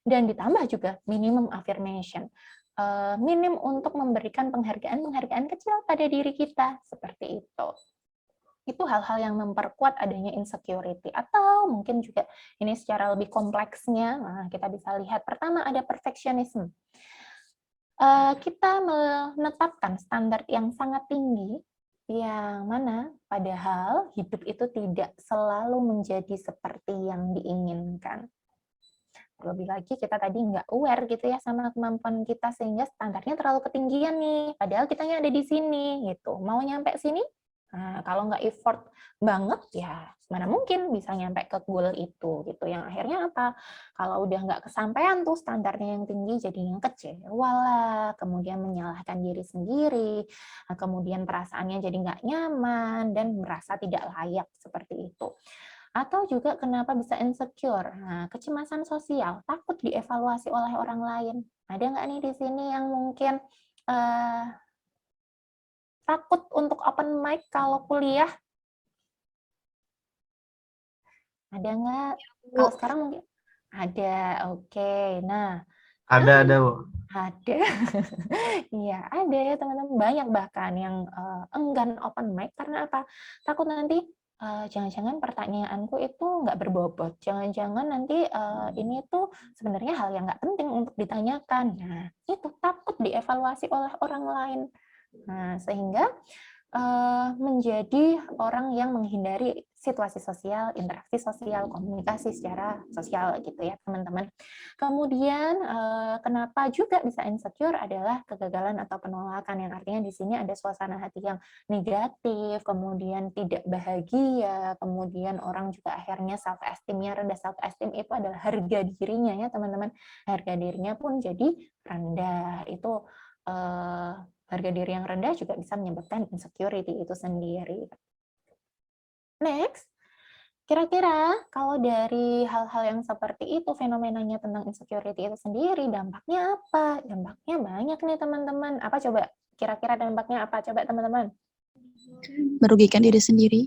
Dan ditambah juga minimum affirmation. Minim untuk memberikan penghargaan kecil pada diri kita. Seperti itu. Itu hal-hal yang memperkuat adanya insecurity. Atau mungkin juga ini secara lebih kompleksnya, kita bisa lihat pertama ada perfectionism. Kita menetapkan standar yang sangat tinggi, yang mana padahal hidup itu tidak selalu menjadi seperti yang diinginkan. Terlebih lagi kita tadi nggak aware gitu ya sama kemampuan kita, sehingga standarnya terlalu ketinggian nih, padahal kitanya ada di sini gitu. Mau nyampe sini, kalau nggak effort banget ya mana mungkin bisa nyampe ke goal itu gitu. Yang akhirnya apa? Kalau udah nggak kesampaian tuh standarnya yang tinggi, jadinya kecewa lah, kemudian menyalahkan diri sendiri, kemudian perasaannya jadi nggak nyaman dan merasa tidak layak seperti itu. Atau juga kenapa bisa insecure? Nah, kecemasan sosial, takut dievaluasi oleh orang lain. Ada nggak nih di sini yang mungkin takut untuk open mic kalau kuliah? Ada nggak? Kalau sekarang mungkin ada. Oke. Nah, Ada, Bu. ada. Iya, ada ya teman-teman. Banyak bahkan yang enggan open mic karena apa? Takut nanti jangan-jangan pertanyaanku itu nggak berbobot. Jangan-jangan nanti ini tuh sebenarnya hal yang nggak penting untuk ditanyakan. Nah, itu takut dievaluasi oleh orang lain. Nah, sehingga menjadi orang yang menghindari situasi sosial, interaksi sosial, komunikasi secara sosial gitu ya teman-teman. Kemudian kenapa juga bisa insecure adalah kegagalan atau penolakan, yang artinya di sini ada suasana hati yang negatif, kemudian tidak bahagia, kemudian orang juga akhirnya self esteem-nya rendah. Self esteem itu adalah harga dirinya ya teman-teman. Harga dirinya pun jadi rendah. Itu harga diri yang rendah juga bisa menyebabkan insecurity itu sendiri. Next, kira-kira kalau dari hal-hal yang seperti itu, fenomenanya tentang insecurity itu sendiri, dampaknya apa? Dampaknya banyak nih teman-teman. Apa coba? Kira-kira dampaknya apa? Coba teman-teman. Merugikan diri sendiri.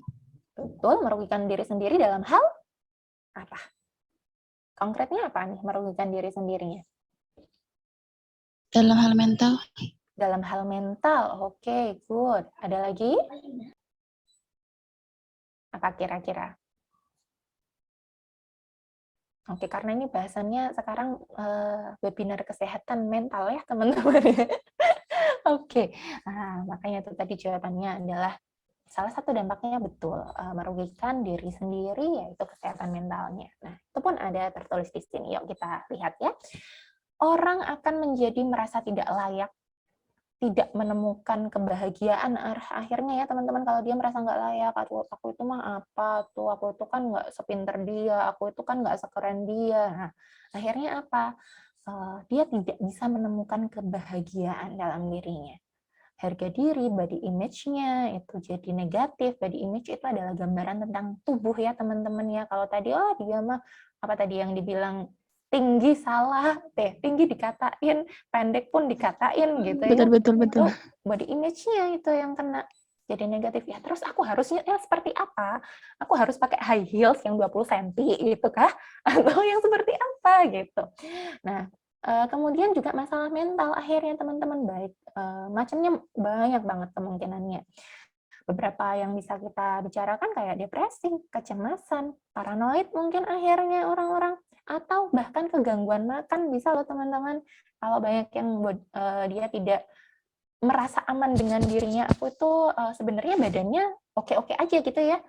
Betul, merugikan diri sendiri dalam hal apa? Konkretnya apa nih merugikan diri sendirinya? Dalam hal mental. Dalam hal mental, oke, good. Ada lagi? Apa kira-kira? Oke, karena ini bahasannya sekarang webinar kesehatan mental ya teman-teman. Oke, nah, makanya itu tadi jawabannya adalah salah satu dampaknya betul merugikan diri sendiri yaitu kesehatan mentalnya. Nah, itu pun ada tertulis di sini. Yuk kita lihat ya. Orang akan menjadi merasa tidak layak, tidak menemukan kebahagiaan akhirnya ya teman-teman, kalau dia merasa nggak layak, aku itu mah apa tuh, aku itu kan nggak sepinter dia, aku itu kan nggak sekeren dia. Nah, akhirnya apa? Dia tidak bisa menemukan kebahagiaan dalam dirinya. Harga diri, body image-nya itu jadi negatif. Body image itu adalah gambaran tentang tubuh ya teman-teman ya. Kalau tadi dia mah apa tadi yang dibilang tinggi salah, tinggi dikatain, pendek pun dikatain gitu ya. Betul. Itu body image-nya itu yang kena jadi negatif ya. Terus aku harusnya seperti apa? Aku harus pakai high heels yang 20 cm gitu kah? Atau yang seperti apa gitu. Nah, kemudian juga masalah mental akhirnya teman-teman baik macamnya banyak banget kemungkinannya. Beberapa yang bisa kita bicarakan kayak depresi, kecemasan, paranoid mungkin akhirnya orang-orang, atau bahkan kegangguan makan bisa loh teman-teman. Kalau banyak yang dia tidak merasa aman dengan dirinya, aku itu sebenarnya badannya oke-oke aja gitu ya,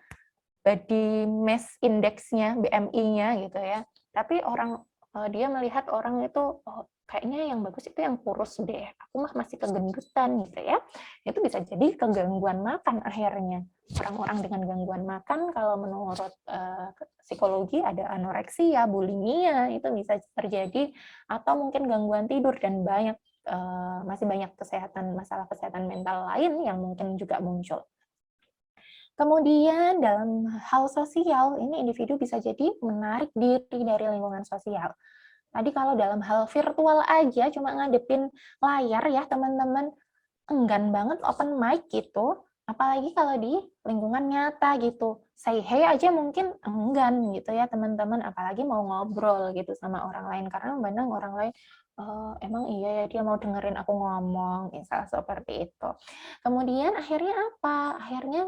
body mass index-nya, BMI-nya gitu ya. Tapi dia melihat orang itu kayaknya yang bagus itu yang kurus deh, aku mah masih kegendutan gitu ya. Itu bisa jadi kegangguan makan akhirnya. Orang-orang dengan gangguan makan kalau menurut psikologi ada anoreksia, bulimia, itu bisa terjadi, atau mungkin gangguan tidur, dan masih banyak masalah kesehatan mental lain yang mungkin juga muncul. Kemudian dalam hal sosial, ini individu bisa jadi menarik diri dari lingkungan sosial. Tadi kalau dalam hal virtual aja, cuma ngadepin layar ya teman-teman, enggan banget open mic gitu, apalagi kalau di lingkungan nyata gitu. Say hey aja mungkin enggan gitu ya teman-teman, apalagi mau ngobrol gitu sama orang lain, karena memandang orang lain, emang iya ya dia mau dengerin aku ngomong, misal seperti itu. Kemudian akhirnya apa? Akhirnya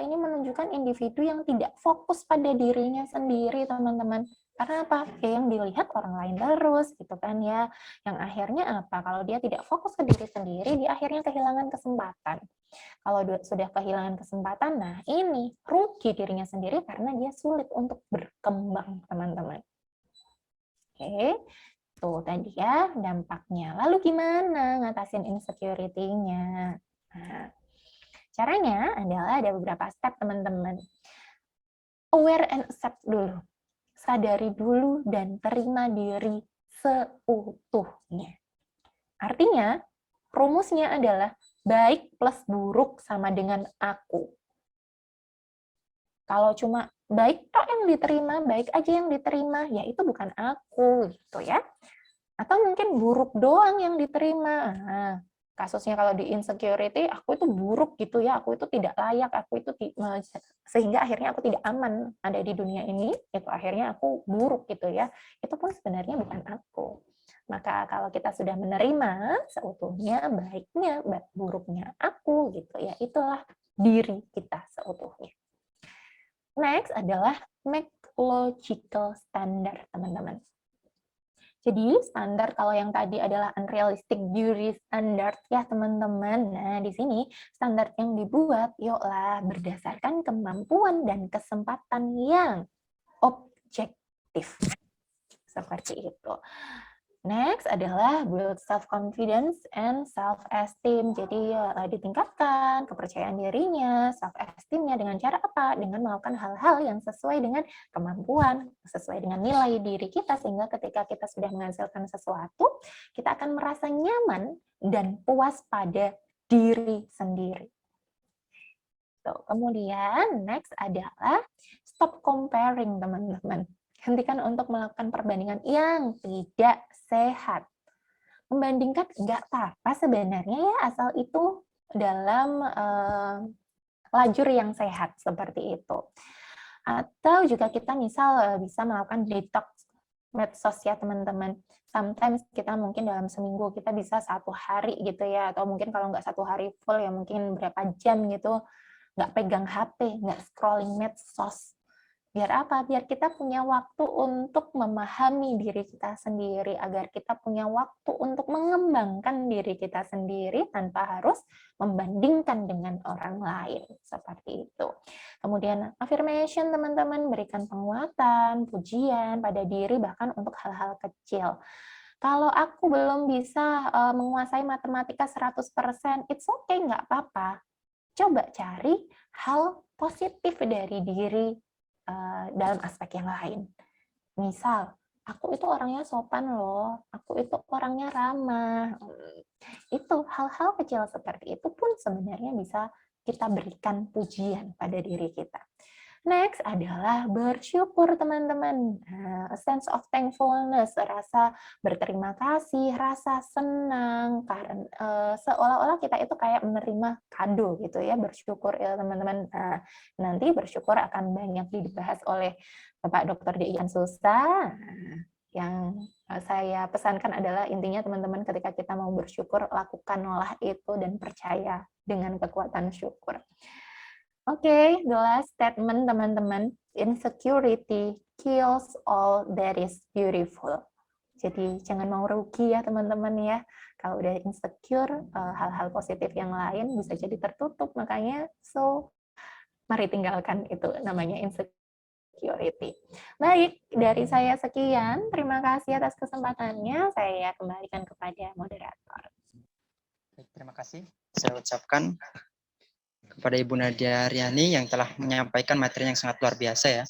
ini menunjukkan individu yang tidak fokus pada dirinya sendiri teman-teman. Karena apa? Ya yang dilihat orang lain terus gitu kan ya. Yang akhirnya apa? Kalau dia tidak fokus ke diri sendiri, dia akhirnya kehilangan kesempatan. Kalau sudah kehilangan kesempatan, nah ini rugi dirinya sendiri karena dia sulit untuk berkembang, teman-teman. Oke, tuh tadi ya dampaknya. Lalu gimana ngatasin insecurity-nya? Nah, caranya adalah ada beberapa step, teman-teman. Aware and accept dulu. Sadari dulu dan terima diri seutuhnya. Artinya, rumusnya adalah baik plus buruk sama dengan aku. Kalau cuma baik tok yang diterima, baik aja yang diterima, ya itu bukan aku gitu ya. Atau mungkin buruk doang yang diterima. Nah, kasusnya kalau di insecurity, aku itu buruk gitu ya, aku itu tidak layak, aku itu sehingga akhirnya aku tidak aman ada di dunia ini, itu akhirnya aku buruk gitu ya. Itu pun sebenarnya bukan aku. Maka kalau kita sudah menerima seutuhnya, baiknya, buruknya aku gitu ya, itulah diri kita seutuhnya. Next adalah make logical standard, teman-teman. Jadi standar kalau yang tadi adalah unrealistic beauty standard ya teman-teman. Nah di sini standar yang dibuat yuklah berdasarkan kemampuan dan kesempatan yang objektif. Seperti itu. Next adalah build self-confidence and self-esteem. Jadi ditingkatkan kepercayaan dirinya, self-esteemnya dengan cara apa? Dengan melakukan hal-hal yang sesuai dengan kemampuan, sesuai dengan nilai diri kita, sehingga ketika kita sudah menghasilkan sesuatu, kita akan merasa nyaman dan puas pada diri sendiri. Kemudian next adalah stop comparing, teman-teman. Hentikan untuk melakukan perbandingan yang tidak sehat. Membandingkan nggak apa-apa sebenarnya ya, asal itu dalam lajur yang sehat seperti itu. Atau juga kita misal bisa melakukan detox medsos ya teman-teman. Sometimes kita mungkin dalam seminggu kita bisa 1 hari gitu ya, atau mungkin kalau nggak 1 hari full ya mungkin berapa jam gitu, nggak pegang HP, nggak scrolling medsos. Biar apa? Biar kita punya waktu untuk memahami diri kita sendiri, agar kita punya waktu untuk mengembangkan diri kita sendiri tanpa harus membandingkan dengan orang lain. Seperti itu. Kemudian affirmation teman-teman, berikan penguatan, pujian pada diri bahkan untuk hal-hal kecil. Kalau aku belum bisa menguasai matematika 100%, it's okay, nggak apa-apa. Coba cari hal positif dari diri dalam aspek yang lain. Misal, aku itu orangnya sopan loh, aku itu orangnya ramah. Itu hal-hal kecil seperti itu pun sebenarnya bisa kita berikan pujian pada diri kita. Next adalah bersyukur teman-teman. A sense of thankfulness, rasa berterima kasih, rasa senang, karena seolah-olah kita itu kayak menerima kado gitu ya, bersyukur ya teman-teman. Nah, nanti bersyukur akan banyak dibahas oleh Bapak Dr. D.I. Ansusa. Yang saya pesankan adalah intinya teman-teman ketika kita mau bersyukur, lakukanlah itu dan percaya dengan kekuatan syukur. Oke, the last statement teman-teman, insecurity kills all that is beautiful. Jadi jangan mau rugi ya teman-teman ya. Kalau udah insecure, hal-hal positif yang lain bisa jadi tertutup. Makanya, mari tinggalkan itu namanya insecurity. Baik, dari saya sekian. Terima kasih atas kesempatannya. Saya kembalikan kepada moderator. Baik, terima kasih. Saya ucapkan kepada Ibu Nadia Riani yang telah menyampaikan materi yang sangat luar biasa ya.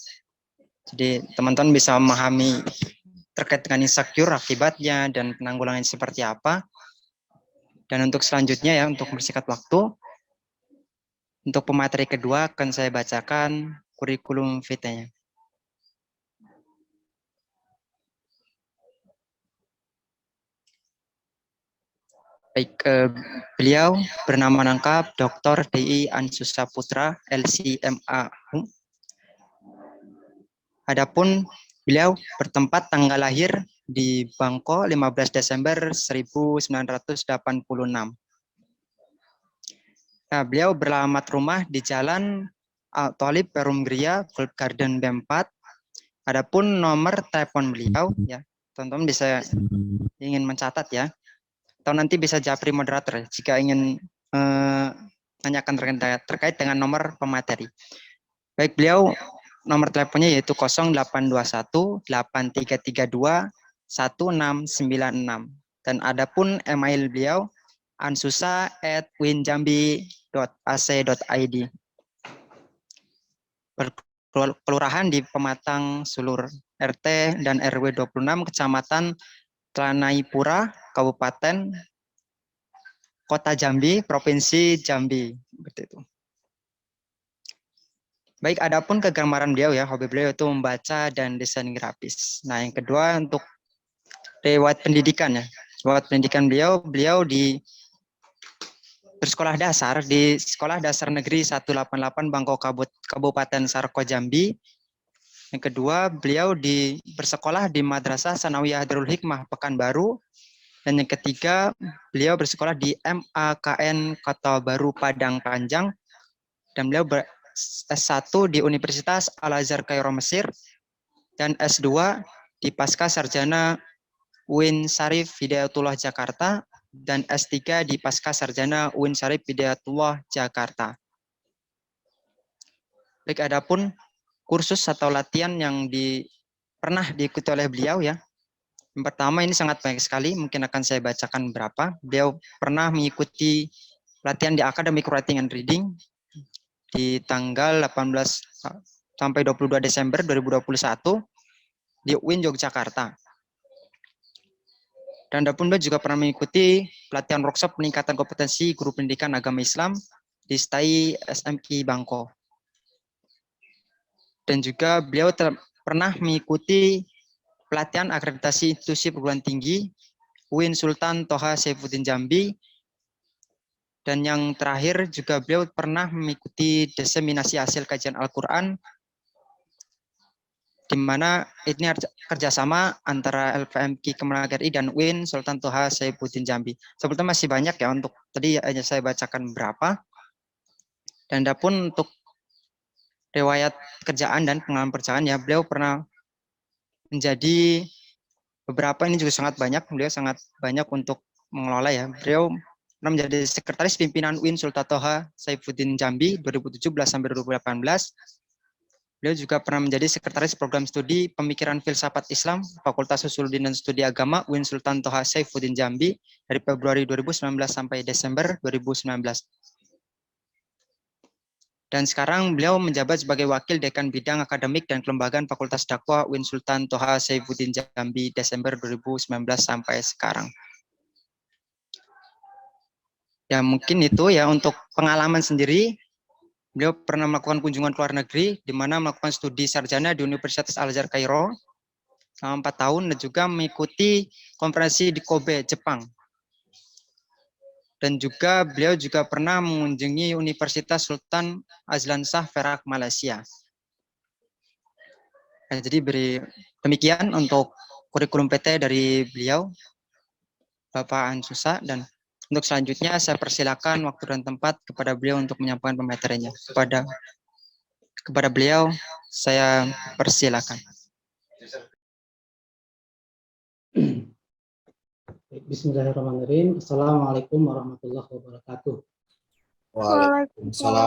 Jadi teman-teman bisa memahami terkait dengan insecure, akibatnya, dan penanggulangannya seperti apa. Dan untuk selanjutnya ya, untuk bersingkat waktu, untuk pemateri kedua akan saya bacakan kurikulum vitae-nya. Baik, beliau bernama lengkap Dr. D.I. Ansusa Putra, LC.MA. Adapun beliau bertempat tanggal lahir di Bangko 15 Desember 1986. Nah, beliau beralamat rumah di Jalan Al-Thalib Perumgeria, Gold Garden B4. Adapun nomor telepon beliau ya, teman-teman bisa ingin mencatat ya. Atau nanti bisa japri moderator jika ingin tanyakan terkait dengan nomor pemateri. Baik, beliau nomor teleponnya yaitu 0821 8332 1696 dan adapun email beliau ansusa@winjambi.ac.id. Kelurahan di Pematang Sulur, RT dan RW 26, Kecamatan Telanaipura, Kabupaten Kota Jambi, Provinsi Jambi, seperti itu. Baik, adapun kegambaran beliau ya, hobi beliau itu membaca dan desain grafis. Nah, yang kedua untuk riwayat pendidikan ya. Riwayat pendidikan beliau di bersekolah dasar di Sekolah Dasar Negeri 188 Bangko Kabupaten Sarko Jambi. Yang kedua, beliau bersekolah di Madrasah Sanawiyah Darul Hikmah Pekanbaru. Dan yang ketiga, beliau bersekolah di MAKN Kota Baru Padang Panjang. Dan beliau S1 di Universitas Al-Azhar Kairo Mesir. Dan S2 di Pasca Sarjana UIN Syarif Hidayatullah Jakarta. Dan S3 di Pasca Sarjana UIN Syarif Hidayatullah Jakarta. Baik, adapun kursus atau latihan yang pernah diikuti oleh beliau ya. Yang pertama ini sangat banyak sekali, mungkin akan saya bacakan beberapa. Beliau pernah mengikuti pelatihan di Academic Writing and Reading di tanggal 18 sampai 22 Desember 2021 di UIN Yogyakarta. Dan adapun beliau juga pernah mengikuti pelatihan workshop peningkatan kompetensi guru pendidikan agama Islam di STAI SMK Bangko. Dan juga beliau pernah mengikuti pelatihan akreditasi institusi perguruan tinggi UIN Sultan Toha Saifuddin Jambi Dan yang terakhir juga beliau pernah mengikuti diseminasi hasil kajian Al-Quran, di mana ini kerjasama antara LPMK Kemenag RI dan UIN Sultan Toha Saifuddin Jambi. Sebetulnya masih banyak ya, untuk tadi hanya saya bacakan beberapa. Dan adapun untuk riwayat kerjaan dan pengalaman perjalanan ya, beliau pernah menjadi beberapa, ini juga sangat banyak, beliau sangat banyak untuk mengelola ya. Beliau pernah menjadi sekretaris pimpinan UIN Sultan Toha Saifuddin Jambi 2017 sampai 2018. Beliau juga pernah menjadi sekretaris program studi pemikiran filsafat Islam Fakultas Usuluddin dan Studi Agama UIN Sultan Toha Saifuddin Jambi dari Februari 2019 sampai Desember 2019. Dan sekarang beliau menjabat sebagai Wakil Dekan Bidang Akademik dan Kelembagaan Fakultas Dakwah UIN Sultan Toha Saifuddin Jambi Desember 2019 sampai sekarang. Ya mungkin itu ya untuk pengalaman sendiri. Beliau pernah melakukan kunjungan ke luar negeri, di mana melakukan studi sarjana di Universitas Al-Azhar Kairo selama 4 tahun, dan juga mengikuti konferensi di Kobe, Jepang. Dan juga beliau juga pernah mengunjungi Universitas Sultan Azlan Shah Perak, Malaysia. Nah, jadi demikian untuk kurikulum PT dari beliau, Bapak Ansusa, dan untuk selanjutnya saya persilakan waktu dan tempat kepada beliau untuk menyampaikan pematerinya. Kepada beliau saya persilakan. Bismillahirrahmanirrahim. Assalamualaikum warahmatullahi wabarakatuh. Waalaikumsalam.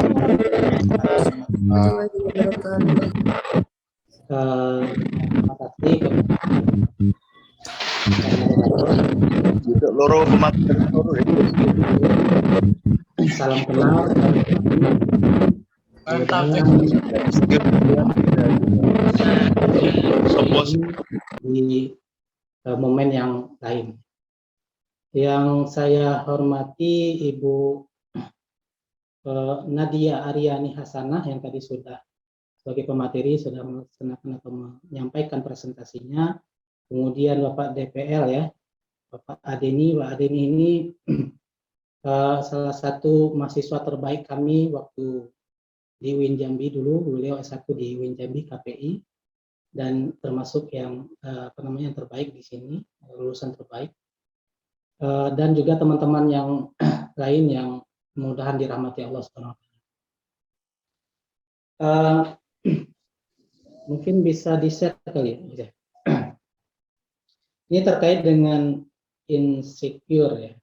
Terima kasih salam kenal di momen yang lain. Yang saya hormati Ibu Nadia Aryani Hasanah yang tadi sudah sebagai pemateri sudah melaksanakan atau menyampaikan presentasinya. Kemudian Bapak DPL ya, Bapak Adeni. Pak Adeni ini salah satu mahasiswa terbaik kami waktu di UIN Jambi dulu. Beliau S1 di UIN Jambi KPI dan termasuk yang yang terbaik di sini, lulusan terbaik. Dan juga teman-teman yang lain yang mudah-mudahan dirahmati Allah SWT. Mungkin bisa di-share kali ya. Ini terkait dengan insecure ya.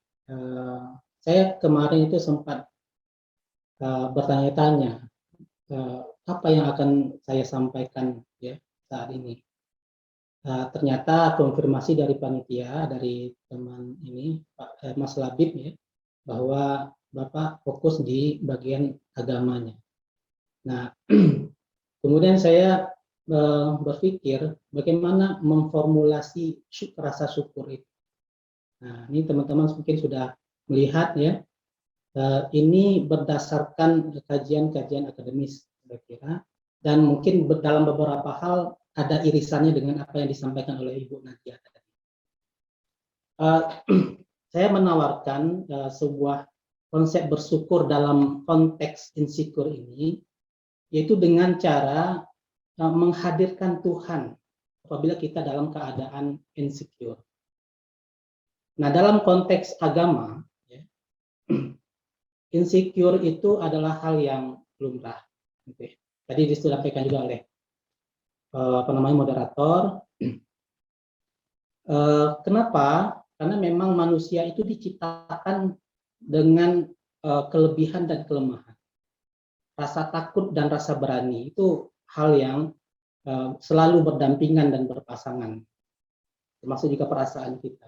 Saya kemarin itu sempat bertanya-tanya apa yang akan saya sampaikan ya saat ini. Ternyata konfirmasi dari panitia, dari teman ini Pak Mas Labib ya, bahwa Bapak fokus di bagian agamanya. Nah, kemudian saya berpikir bagaimana memformulasi rasa syukur itu. Nah, ini teman-teman mungkin sudah melihat ya, ini berdasarkan kajian-kajian akademis kira-kira, dan mungkin dalam beberapa hal ada irisannya dengan apa yang disampaikan oleh Ibu Nadia tadi. Saya menawarkan sebuah konsep bersyukur dalam konteks insecure ini, yaitu dengan cara menghadirkan Tuhan apabila kita dalam keadaan insecure. Nah, dalam konteks agama, ya, insecure itu adalah hal yang lumrah. Gitu. Tadi disampaikan juga oleh moderator. Kenapa? Karena memang manusia itu diciptakan dengan kelebihan dan kelemahan. Rasa takut dan rasa berani itu hal yang selalu berdampingan dan berpasangan, termasuk juga perasaan kita.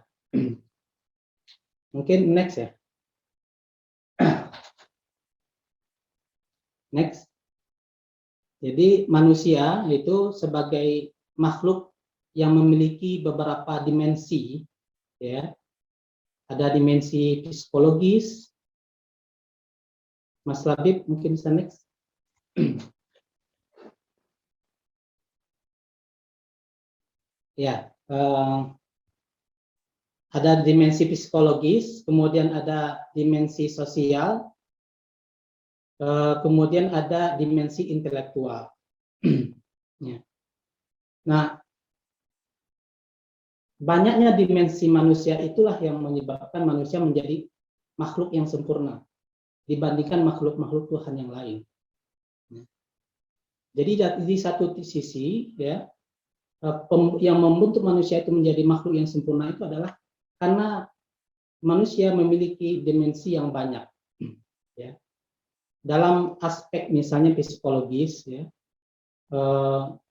Mungkin next ya. Next. Jadi manusia itu sebagai makhluk yang memiliki beberapa dimensi, ya. Ada dimensi psikologis. Mas Labib mungkin bisa next. Ya, ada dimensi psikologis, kemudian ada dimensi sosial, kemudian ada dimensi intelektual. Ya. Nah, banyaknya dimensi manusia itulah yang menyebabkan manusia menjadi makhluk yang sempurna dibandingkan makhluk-makhluk Tuhan yang lain. Jadi di satu sisi, ya, yang membentuk manusia itu menjadi makhluk yang sempurna itu adalah karena manusia memiliki dimensi yang banyak, ya. Dalam aspek misalnya psikologis, ya,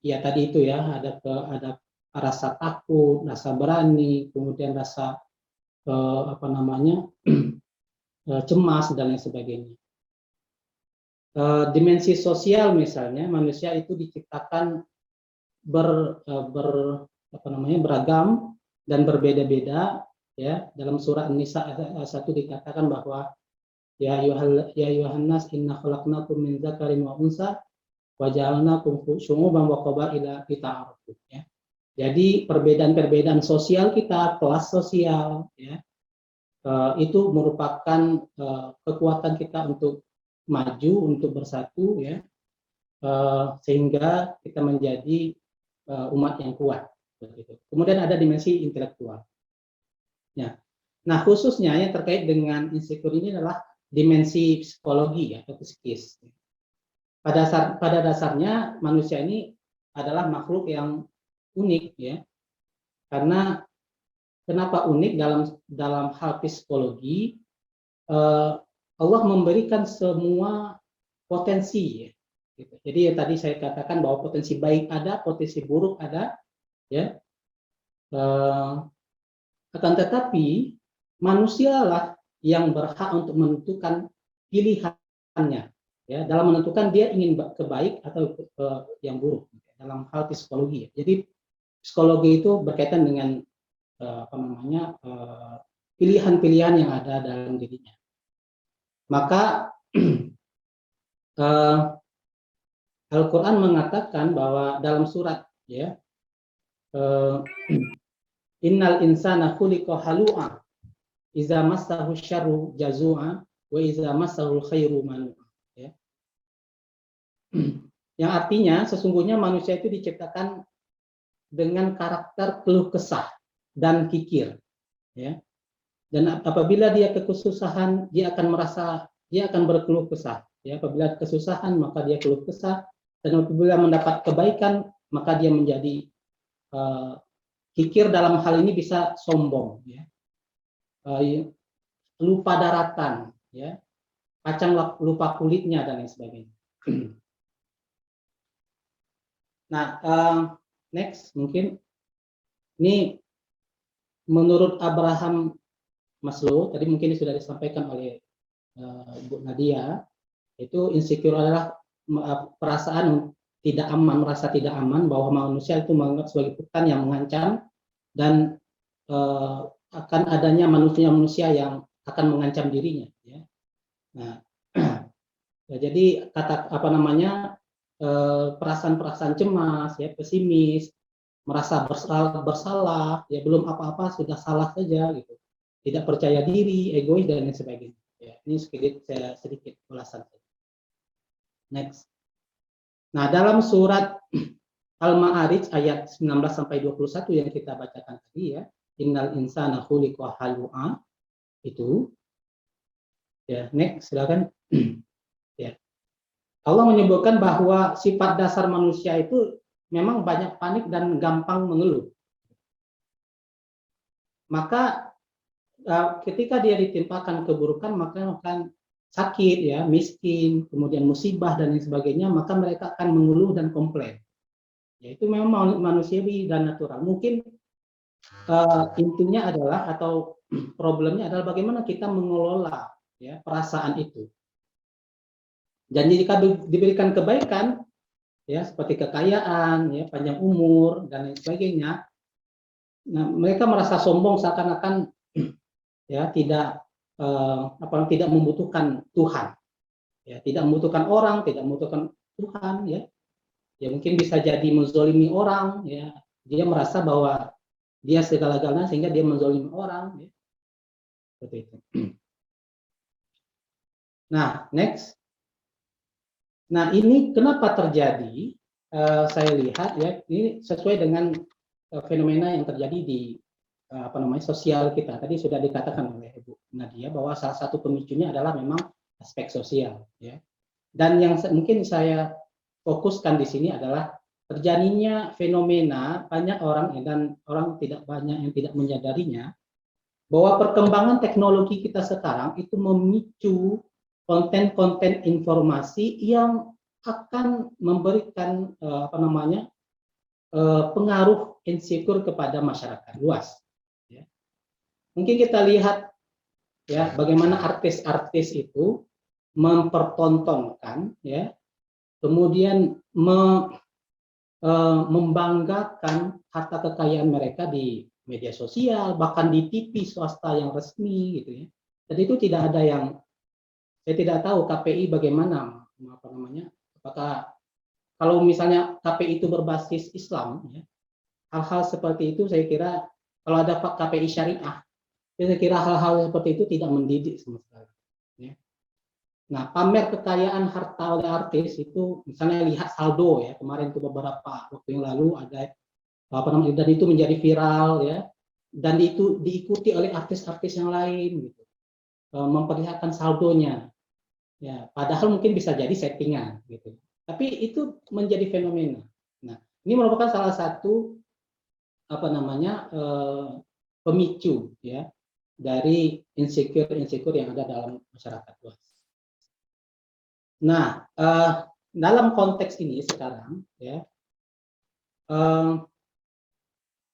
ya tadi itu ya, ada rasa takut, rasa berani, kemudian rasa cemas dan lain sebagainya. Dimensi sosial misalnya, manusia itu diciptakan beragam dan berbeda-beda, ya. Dalam surah An-Nisa ayat 1 dikatakan bahwa ya ayyuhan nas inna khalaqnakum min dzakarin wa unsa wa ja'alnakum syu'uban wa qabaila lita'arafu, ya. Jadi perbedaan-perbedaan sosial kita, kelas sosial, ya, itu merupakan kekuatan kita untuk maju, untuk bersatu, ya, sehingga kita menjadi umat yang kuat. Begitu. Kemudian ada dimensi intelektual. Ya. Nah, khususnya yang terkait dengan insecure ini adalah dimensi psikologi, ya, atau psikis. Pada dasarnya manusia ini adalah makhluk yang unik, ya. Karena kenapa unik dalam hal psikologi? Allah memberikan semua potensi, ya. Gitu. Jadi ya, tadi saya katakan bahwa potensi baik ada, potensi buruk ada, ya. Akan tetapi manusialah yang berhak untuk menentukan pilihannya, ya, dalam menentukan dia ingin ke baik atau yang buruk, dalam hal psikologi, ya. Jadi psikologi itu berkaitan dengan pilihan-pilihan yang ada dalam dirinya. Maka Al-Quran mengatakan bahwa dalam surat, ya, innal insana khuliqa halu'a iza massahu syarru jazua wa iza massahu khairu manu'a, ya. Yang artinya sesungguhnya manusia itu diciptakan dengan karakter keluh kesah dan kikir, ya. Dan apabila dia kesusahan, dia akan berkeluh kesah, ya. Apabila kesusahan maka dia keluh kesah, dan apabila mendapat kebaikan maka dia menjadi kikir. Dalam hal ini bisa sombong, ya. Lupa daratan, ya. Kacang lupa kulitnya dan lain sebagainya. Nah, next mungkin ini menurut Abraham Maslow, tadi mungkin sudah disampaikan oleh Bu Nadia, itu insecure adalah perasaan tidak aman, merasa tidak aman, bahwa manusia itu menganggap sebagai Tuhan yang mengancam, dan akan adanya manusia-manusia yang akan mengancam dirinya, ya. Nah, ya, jadi perasaan-perasaan cemas, ya, pesimis, merasa bersalah, ya, belum apa-apa sudah salah saja, gitu. Tidak percaya diri, egois dan lain sebagainya. Ya, ini sedikit ulasan. Next. Nah, dalam surat Al-Ma'arij ayat 19 sampai 21 yang kita bacakan tadi, ya, innal insana khuliqa halu'a, itu, ya, next silakan. Ya. Allah menyebutkan bahwa sifat dasar manusia itu memang banyak panik dan gampang mengeluh. Maka ketika dia ditimpakan keburukan, maka akan sakit, ya, miskin, kemudian musibah dan lain sebagainya, maka mereka akan mengeluh dan komplain. Ya, itu memang manusiawi dan natural. Mungkin intinya adalah, atau problemnya adalah bagaimana kita mengelola, ya, perasaan itu. Dan jika diberikan kebaikan, ya, seperti kekayaan, ya, panjang umur dan lain sebagainya, nah, mereka merasa sombong seakan-akan, ya, tidak membutuhkan Tuhan, ya, tidak membutuhkan orang, tidak membutuhkan Tuhan, ya. Ya, mungkin bisa jadi menzolimi orang, ya. Dia merasa bahwa dia segala-galanya sehingga dia menzalimi orang, ya. Seperti itu. Nah, next. Nah, ini kenapa terjadi? Saya lihat ya, ini sesuai dengan fenomena yang terjadi di sosial kita. Tadi sudah dikatakan oleh Ibu Nadia bahwa salah satu pemicunya adalah memang aspek sosial, ya. Dan yang mungkin saya fokuskan di sini adalah terjadinya fenomena banyak orang dan orang tidak banyak yang tidak menyadarinya bahwa perkembangan teknologi kita sekarang itu memicu konten-konten informasi yang akan memberikan pengaruh insecure kepada masyarakat luas. Ya. Mungkin kita lihat ya bagaimana artis-artis itu mempertontonkan, ya, kemudian membanggakan harta kekayaan mereka di media sosial, bahkan di TV swasta yang resmi, gitu ya. Dan itu tidak ada yang, saya tidak tahu KPI bagaimana, apakah kalau misalnya KPI itu berbasis Islam, ya, hal-hal seperti itu saya kira kalau ada KPI syariah, saya kira hal-hal seperti itu tidak mendidik sama sekali. Ya. Nah, pamer kekayaan harta oleh artis itu, misalnya lihat saldo ya, kemarin itu beberapa waktu yang lalu ada dan itu menjadi viral ya, dan itu diikuti oleh artis-artis yang lain gitu, memperlihatkan saldonya, ya, padahal mungkin bisa jadi settingan gitu, tapi itu menjadi fenomena. Nah, ini merupakan salah satu pemicu ya dari insecure yang ada dalam masyarakat luas. Nah, dalam konteks ini sekarang ya,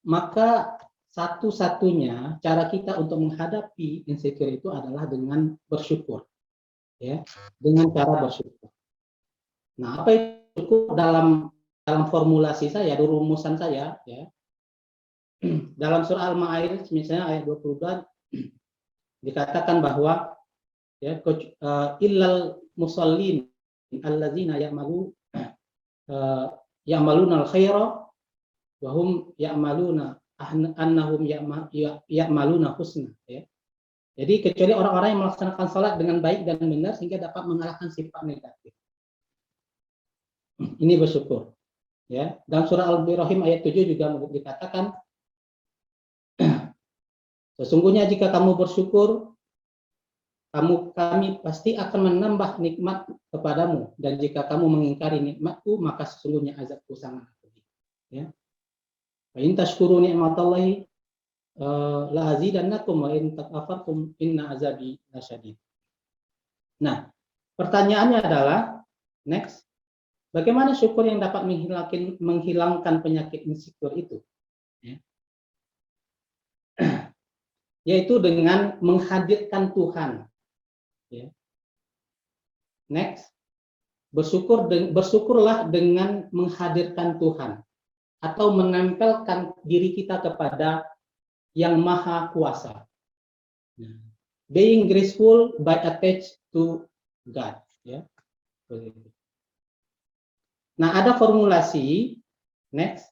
maka satu-satunya cara kita untuk menghadapi insecure itu adalah dengan bersyukur, ya, dengan cara bersyukur. Nah, apa itu bersyukur dalam formulasi saya, rumusan saya, ya, dalam surah Al-Ma'arij misalnya ayat 22 dikatakan bahwa ya illal musallin allazina ya'maluna al-khaira wa hum ya'maluna annahum ya'maluna husna, ya. Jadi kecuali orang-orang yang melaksanakan salat dengan baik dan benar sehingga dapat mengalahkan sifat negatif. Ini bersyukur, ya. Dalam surah Al-Ibrahim ayat 7 juga dikatakan sesungguhnya jika kamu bersyukur, kami pasti akan menambah nikmat kepadamu, dan jika kamu mengingkari nikmatku, maka sesungguhnya azabku sangat pedih. Ya. Wa in tashkuru ni'matallahi la azidannakum wa in takfartum inna azabi lasyadid. Nah, pertanyaannya adalah next, bagaimana syukur yang dapat menghilangkan penyakit insecure itu? Ya. Yaitu dengan menghadirkan Tuhan. Ya. Next, bersyukurlah dengan menghadirkan Tuhan atau menempelkan diri kita kepada Yang Maha Kuasa. Being graceful by attached to God. Ya. Nah, ada formulasi. Next,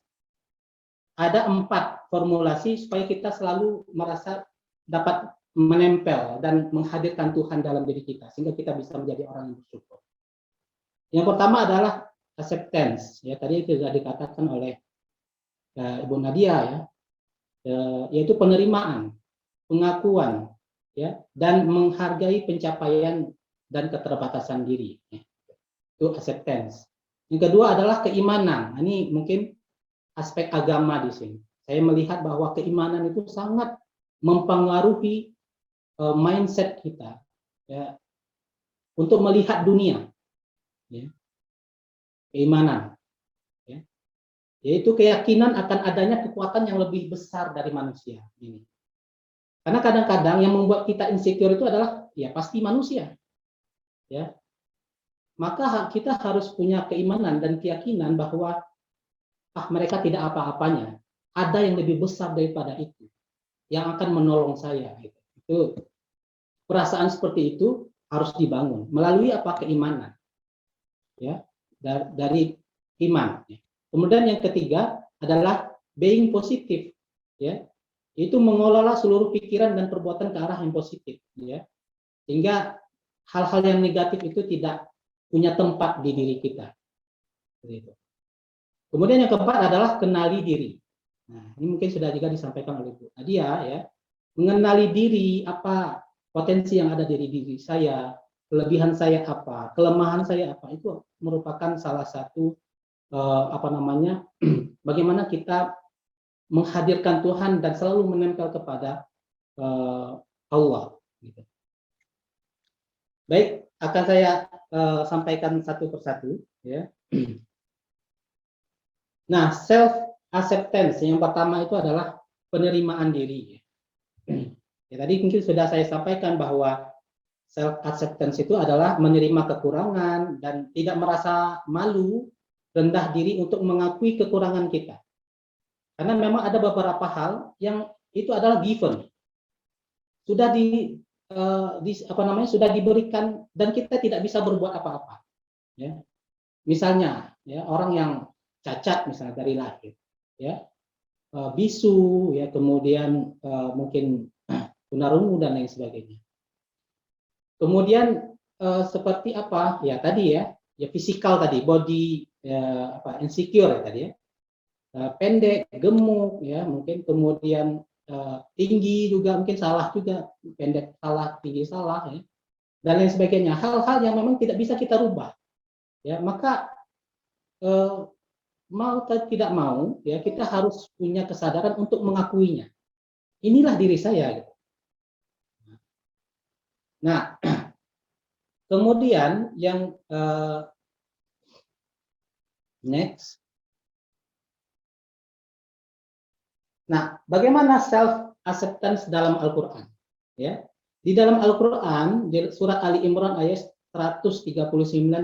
ada 4 formulasi supaya kita selalu merasa dapat menempel dan menghadirkan Tuhan dalam diri kita sehingga kita bisa menjadi orang yang bersyukur. Yang pertama adalah acceptance, ya, tadi sudah dikatakan oleh Ibu Nadia, ya, yaitu penerimaan, pengakuan, ya, dan menghargai pencapaian dan keterbatasan diri, ya. Itu acceptance. Yang kedua adalah keimanan. Ini mungkin aspek agama di sini. Saya melihat bahwa keimanan itu sangat mempengaruhi mindset kita, ya, untuk melihat dunia, ya. Keimanan, ya, yaitu keyakinan akan adanya kekuatan yang lebih besar dari manusia ini. Karena kadang-kadang yang membuat kita insecure itu adalah ya pasti manusia, ya. Maka kita harus punya keimanan dan keyakinan bahwa mereka tidak apa-apanya, ada yang lebih besar daripada itu yang akan menolong saya, gitu. Itu perasaan seperti itu harus dibangun melalui apa? Keimanan, ya, dari iman. Kemudian yang ketiga adalah being positive ya, itu mengelola seluruh pikiran dan perbuatan ke arah yang positif, ya, sehingga hal-hal yang negatif itu tidak punya tempat di diri kita. Gitu. Kemudian yang keempat adalah kenali diri. Nah, ini mungkin sudah juga disampaikan oleh Bu Nadia, ya, mengenali diri, apa potensi yang ada di diri saya, kelebihan saya apa, kelemahan saya apa, itu merupakan salah satu bagaimana kita menghadirkan Tuhan dan selalu menempel kepada Allah. Gitu. Baik, akan saya sampaikan satu persatu, ya. Nah, self acceptance yang pertama itu adalah penerimaan diri. Ya, tadi mungkin sudah saya sampaikan bahwa self acceptance itu adalah menerima kekurangan dan tidak merasa malu, rendah diri untuk mengakui kekurangan kita. Karena memang ada beberapa hal yang itu adalah given, sudah sudah diberikan dan kita tidak bisa berbuat apa-apa. Ya. Misalnya, ya, orang yang cacat misalnya dari lahir, ya, bisu, ya, kemudian mungkin tunarungu dan lain sebagainya. Kemudian seperti apa? Ya tadi ya fisikal tadi, body insecure ya tadi ya. Pendek, gemuk, ya, mungkin kemudian tinggi juga mungkin salah juga, pendek salah, tinggi salah, ya, dan lain sebagainya. Hal-hal yang memang tidak bisa kita rubah, ya, maka mau atau tidak mau, ya, kita harus punya kesadaran untuk mengakuinya. Inilah diri saya. Gitu. Nah, kemudian yang next. Nah, bagaimana self acceptance dalam Al-Qur'an? Ya. Di dalam Al-Qur'an, di surat Ali Imran ayat 139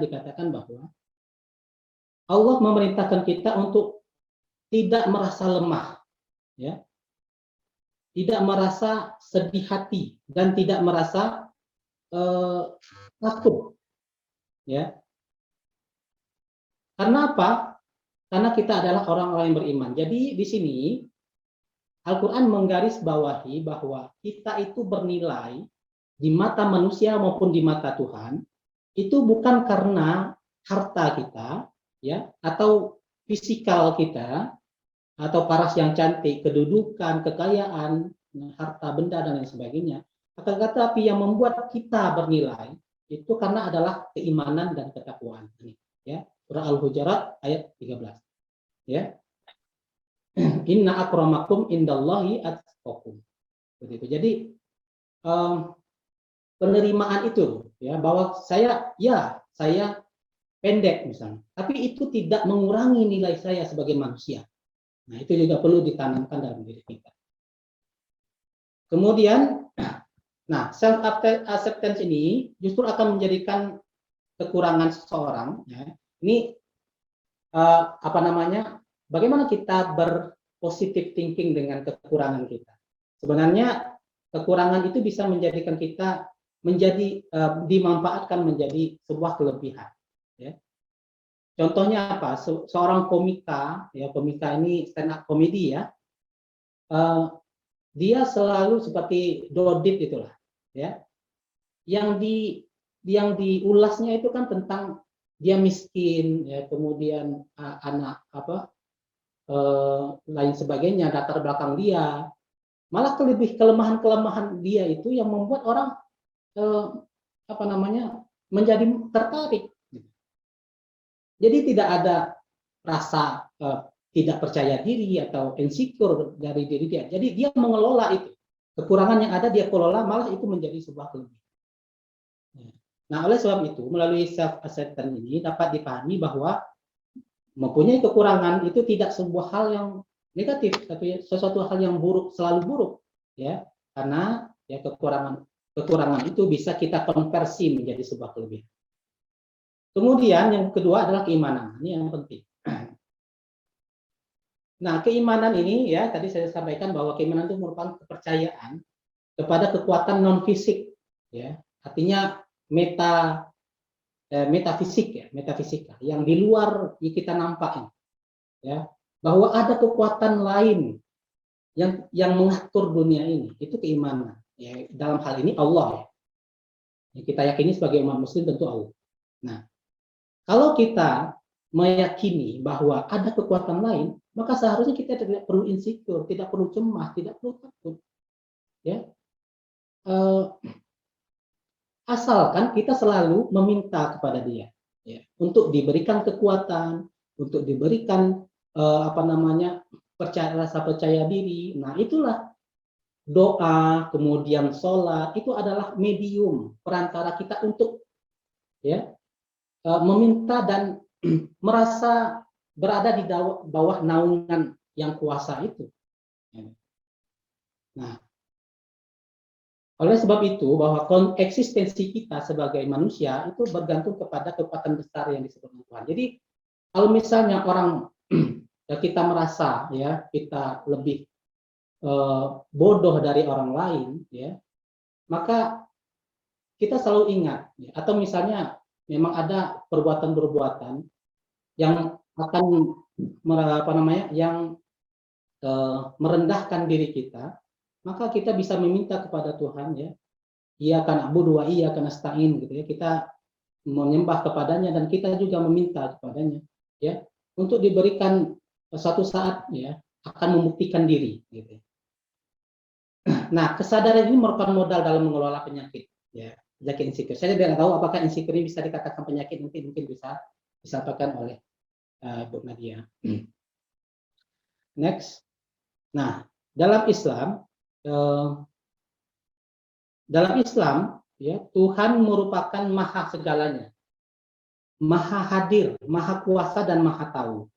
dikatakan bahwa Allah memerintahkan kita untuk tidak merasa lemah, ya, tidak merasa sedih hati, dan tidak merasa takut, ya. Karena apa? Karena kita adalah orang-orang yang beriman. Jadi di sini Al-Quran menggarisbawahi bahwa kita itu bernilai di mata manusia maupun di mata Tuhan itu bukan karena harta kita, ya, atau fisikal kita, atau paras yang cantik, kedudukan, kekayaan, harta benda dan lain sebagainya. Akan tetapi yang membuat kita bernilai itu karena adalah keimanan dan ketakwaan. Ya, surah Al-Hujurat ayat 13. Ya. Inna akramakum indallahi atqakum. Begitu. Jadi penerimaan itu, ya, bahwa saya pendek misalnya, tapi itu tidak mengurangi nilai saya sebagai manusia. Nah, itu juga perlu ditanamkan dalam diri kita. Kemudian, nah, self acceptance ini justru akan menjadikan kekurangan seseorang, ya. Ini bagaimana kita berpositif thinking dengan kekurangan kita. Sebenarnya kekurangan itu bisa menjadikan kita dimanfaatkan menjadi sebuah kelebihan. Ya. Contohnya apa? Seorang komika, ya, komika ini stand up comedy, ya, dia selalu seperti Dodit itulah, ya, yang diulasnya itu kan tentang dia miskin, ya, kemudian anak lain sebagainya, latar belakang dia, malah kelemahan dia itu yang membuat orang menjadi tertarik. Jadi tidak ada rasa tidak percaya diri atau insecure dari diri dia. Jadi dia mengelola itu. Kekurangan yang ada dia kelola, malah itu menjadi sebuah kelebihan. Nah, oleh sebab itu, melalui self acceptance ini dapat dipahami bahwa mempunyai kekurangan itu tidak sebuah hal yang negatif, tapi sesuatu hal yang buruk, selalu buruk, ya. Karena ya kekurangan itu bisa kita konversi menjadi sebuah kelebihan. Kemudian yang kedua adalah keimanan. Ini yang penting. Nah, keimanan ini, ya, tadi saya sampaikan bahwa keimanan itu merupakan kepercayaan kepada kekuatan non fisik, ya. Artinya metafisik, ya, metafisika yang di luar kita nampak, ya, bahwa ada kekuatan lain yang mengatur dunia ini itu keimanan. Ya, dalam hal ini Allah ya. Yang kita yakini sebagai umat muslim tentu Allah. Nah, kalau kita meyakini bahwa ada kekuatan lain, maka seharusnya kita tidak perlu insecure, tidak perlu cemas, tidak perlu takut. Ya, asalkan kita selalu meminta kepada Dia, ya, untuk diberikan kekuatan, untuk diberikan rasa percaya diri. Nah, itulah doa, kemudian sholat itu adalah medium perantara kita untuk meminta dan merasa berada di bawah naungan yang kuasa itu. Nah, oleh sebab itu bahwa eksistensi kita sebagai manusia itu bergantung kepada kekuatan besar yang disebut Tuhan. Jadi kalau misalnya orang kita merasa ya kita lebih bodoh dari orang lain, ya, maka kita selalu ingat, ya, atau misalnya memang ada perbuatan-perbuatan yang akan merendahkan diri kita, maka kita bisa meminta kepada Tuhan, ya, ia akan abudu wa ia akan nasta'in, gitu ya, kita menyembah kepadanya dan kita juga meminta kepadanya, ya, untuk diberikan suatu saat, ya, akan membuktikan diri, gitu. Nah, kesadaran ini merupakan modal dalam mengelola penyakit, ya, penyakit insecure. Saya tidak tahu apakah insecure ini bisa dikatakan penyakit, mungkin bisa disampaikan oleh Bu Nadia. Next. Nah, dalam Islam, ya, Tuhan merupakan maha segalanya, maha hadir, maha kuasa dan maha tahu.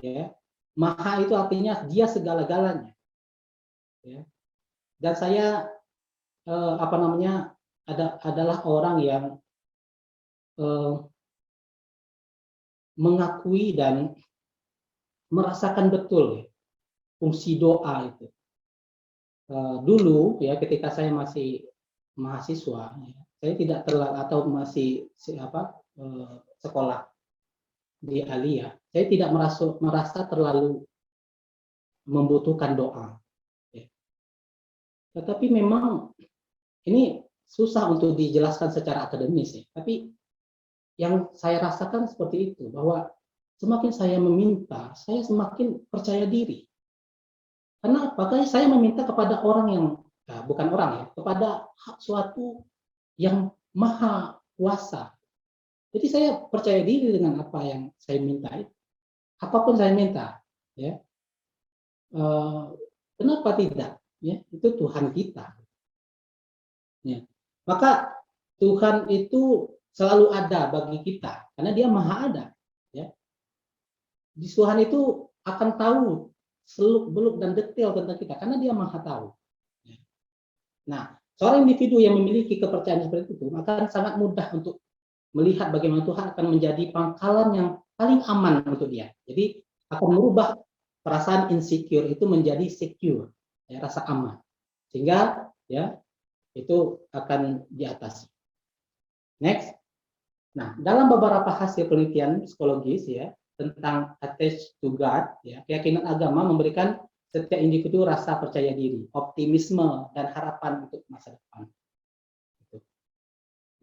Ya, maha itu artinya Dia segala-galanya. Ya. Dan saya adalah orang yang mengakui dan merasakan betul, ya, fungsi doa itu. Dulu ya ketika saya masih mahasiswa, ya, saya tidak atau masih sekolah di Alia, saya tidak merasa terlalu membutuhkan doa. Tetapi memang ini susah untuk dijelaskan secara akademis, ya. Tapi yang saya rasakan seperti itu, bahwa semakin saya meminta, saya semakin percaya diri. Karena apakah saya meminta kepada orang yang, bukan orang ya, kepada suatu yang maha kuasa. Jadi saya percaya diri dengan apa yang saya minta itu. Apapun saya minta, ya. Kenapa tidak? Ya, itu Tuhan kita. Ya. Maka Tuhan itu selalu ada bagi kita karena Dia maha ada. Ya. Di Tuhan itu akan tahu seluk-beluk dan detail tentang kita karena Dia maha tahu. Ya. Nah, seorang individu yang memiliki kepercayaan seperti itu akan sangat mudah untuk melihat bagaimana Tuhan akan menjadi pangkalan yang paling aman untuk dia. Jadi akan merubah perasaan insecure itu menjadi secure. Ya, rasa aman, sehingga ya itu akan diatasi. Next. Nah, dalam beberapa hasil penelitian psikologis ya tentang attached to God, ya, keyakinan agama memberikan setiap individu rasa percaya diri, optimisme dan harapan untuk masa depan.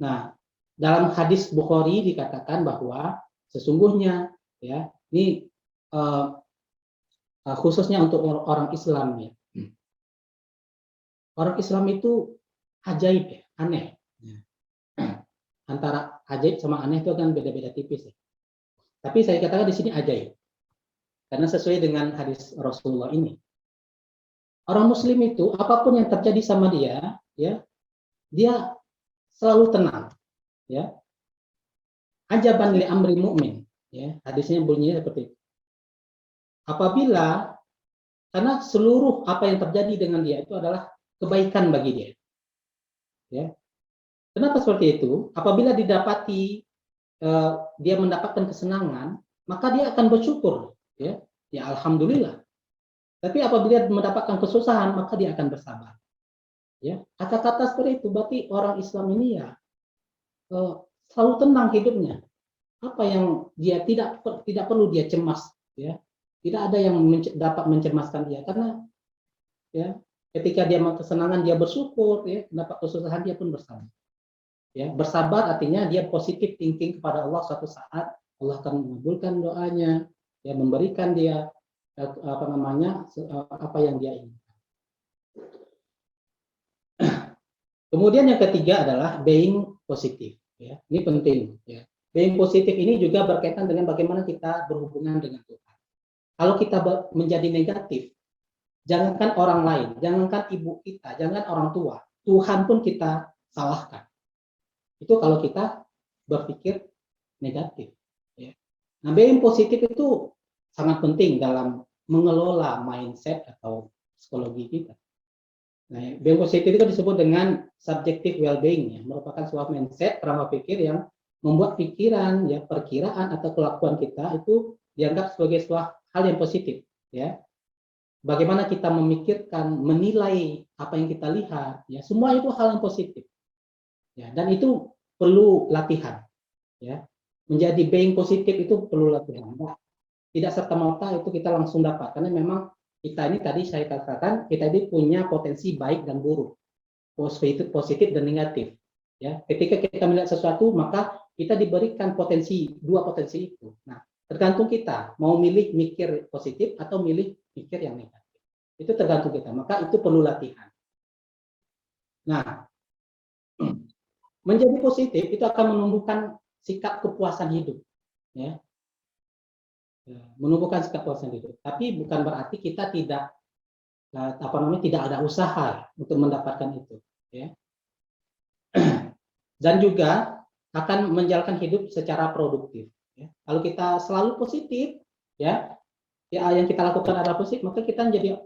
Nah, dalam hadis Bukhari dikatakan bahwa sesungguhnya ya ini khususnya untuk orang Islam ya. Orang Islam itu ajaib ya, aneh. Antara ajaib sama aneh itu kan beda-beda tipis ya. Tapi saya katakan di sini ajaib. Karena sesuai dengan hadis Rasulullah ini. Orang muslim itu apapun yang terjadi sama dia, ya, dia selalu tenang, ya. Ajaban li amri mu'min, ya. Hadisnya bunyinya seperti itu. Apabila karena seluruh apa yang terjadi dengan dia itu adalah kebaikan bagi dia. Ya. Kenapa seperti itu? Apabila didapati dia mendapatkan kesenangan, maka dia akan bersyukur, ya. Ya alhamdulillah. Tapi apabila mendapatkan kesusahan, maka dia akan bersabar. Ya, kata-kata seperti itu berarti orang Islam ini ya selalu tenang hidupnya. Apa yang dia tidak perlu dia cemas, ya. Tidak ada yang dapat mencemaskan dia karena ya. Ketika dia mau kesenangan dia bersyukur, ya. Mendapat kesusahan dia pun bersabar. Ya, bersabar artinya dia positif thinking kepada Allah, suatu saat Allah akan mengabulkan doanya, ya, memberikan dia apa yang dia inginkan. Kemudian yang ketiga adalah being positif, ya. Ini penting, ya. Being positif ini juga berkaitan dengan bagaimana kita berhubungan dengan Tuhan. Kalau kita menjadi negatif, jangankan orang lain, jangankan ibu kita, jangan orang tua, Tuhan pun kita salahkan. Itu kalau kita berpikir negatif, ya. Nah, being positif itu sangat penting dalam mengelola mindset atau psikologi kita. Nah, being positif itu disebut dengan subjective well-being, ya, merupakan sebuah mindset, pola pikir yang membuat pikiran, ya, perkiraan atau kelakuan kita itu dianggap sebagai sebuah hal yang positif, ya. Bagaimana kita memikirkan, menilai apa yang kita lihat, ya, semua itu hal yang positif. Ya, dan itu perlu latihan, ya. Menjadi being positif itu perlu latihan. Nah, tidak serta-merta itu kita langsung dapat, karena memang kita ini tadi saya katakan kita ini punya potensi baik dan buruk, positif dan negatif. Ya, ketika kita melihat sesuatu maka kita diberikan dua potensi itu. Nah, tergantung kita mau milih mikir positif atau milih mikir yang negatif. Itu tergantung kita. Maka itu perlu latihan. Nah, menjadi positif itu akan menumbuhkan sikap kepuasan hidup, ya. Menumbuhkan sikap kepuasan hidup. Tapi bukan berarti kita tidak tidak ada usaha untuk mendapatkan itu, ya. Dan juga akan menjalankan hidup secara produktif, ya. Kalau kita selalu positif, ya, yang kita lakukan adalah positif, maka kita menjadi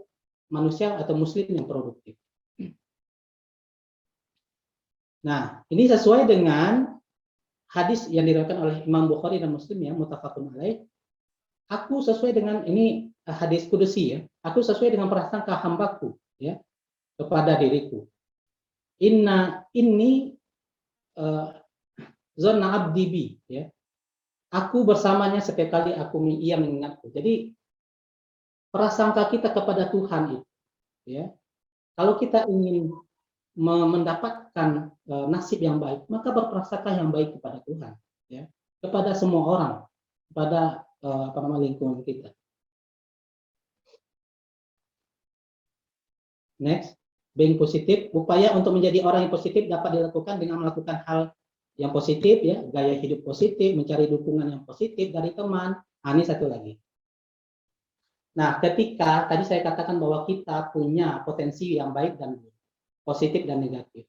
manusia atau muslim yang produktif. Nah, ini sesuai dengan hadis yang diriwayatkan oleh Imam Bukhari dan Muslim, ya, muttafaqun alaih. Aku sesuai dengan ini hadis kudusi, ya. Aku sesuai dengan prasangka hambaku, ya, kepada diriku. Inni zonna abdi bi, ya. Aku bersamanya setiap kali ia mengingatku. Jadi prasangka kita kepada Tuhan itu, ya. Kalau kita ingin mendapatkan nasib yang baik, maka berprasangka yang baik kepada Tuhan, ya, kepada semua orang, kepada lingkungan kita. Next, being positif, upaya untuk menjadi orang yang positif dapat dilakukan dengan melakukan hal yang positif, ya, gaya hidup positif, mencari dukungan yang positif dari teman. Ini satu lagi. Nah, ketika tadi saya katakan bahwa kita punya potensi yang baik dan buruk, positif dan negatif,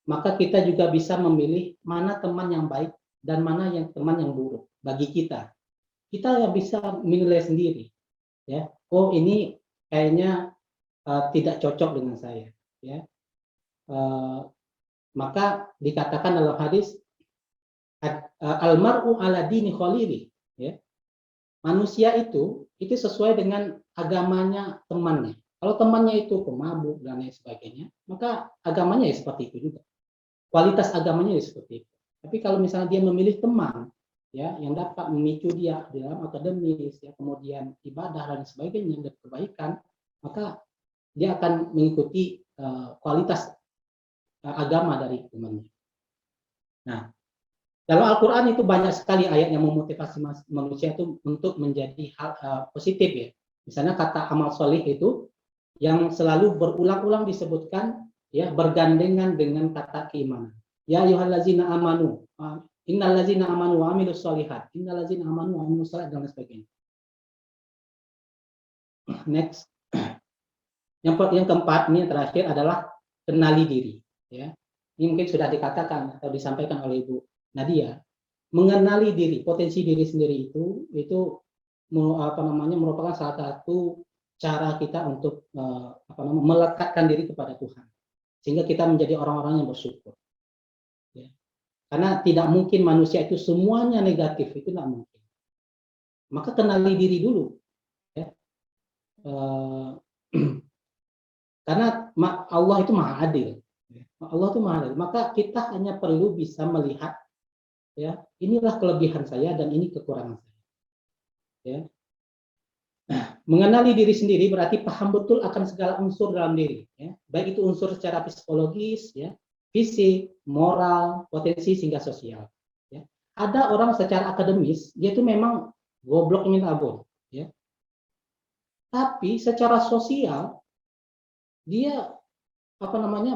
maka kita juga bisa memilih mana teman yang baik dan mana yang teman yang buruk bagi kita. Kita yang bisa menilai sendiri, ya. Oh, ini kayaknya tidak cocok dengan saya, ya. Maka dikatakan dalam hadis almar'u ala dini khalili, ya. Manusia itu sesuai dengan agamanya temannya. Kalau temannya itu pemabuk dan lain sebagainya, maka agamanya ya seperti itu juga. Kualitas agamanya ya seperti itu. Tapi kalau misalnya dia memilih teman, ya, yang dapat memicu dia di dalam akademis, ya, kemudian ibadah dan sebagainya dan kebaikan, maka dia akan mengikuti kualitas agama dari temannya. Nah, dalam Al-Quran itu banyak sekali ayat yang memotivasi manusia itu untuk menjadi hal positif, ya. Misalnya kata amal solih itu yang selalu berulang-ulang disebutkan, ya, bergandengan dengan kata keimanan. Ya ayyuhallazina amanu, innallazina amanu wa amilus sholihat, innallazina amanu wa amilus sholihat, dan sebagainya. Next. Yang keempat, ini yang terakhir adalah kenali diri, ya. Ini mungkin sudah dikatakan atau disampaikan oleh Ibu Nadia. Mengenali diri, potensi diri sendiri itu merupakan salah satu cara kita untuk melekatkan diri kepada Tuhan, sehingga kita menjadi orang-orang yang bersyukur, ya. Karena tidak mungkin manusia itu semuanya negatif, itu tidak mungkin. Maka kenali diri dulu, ya. Karena Allah itu maha adil, ya. Allah itu maha adil, maka kita hanya perlu bisa melihat, ya, inilah kelebihan saya dan ini kekurangan saya, ya. Mengenali diri sendiri berarti paham betul akan segala unsur dalam diri, ya. Baik itu unsur secara psikologis, ya, fisik, moral, potensi hingga sosial. Ya. Ada orang secara akademis dia itu memang goblok minta ampun, ya. Tapi secara sosial dia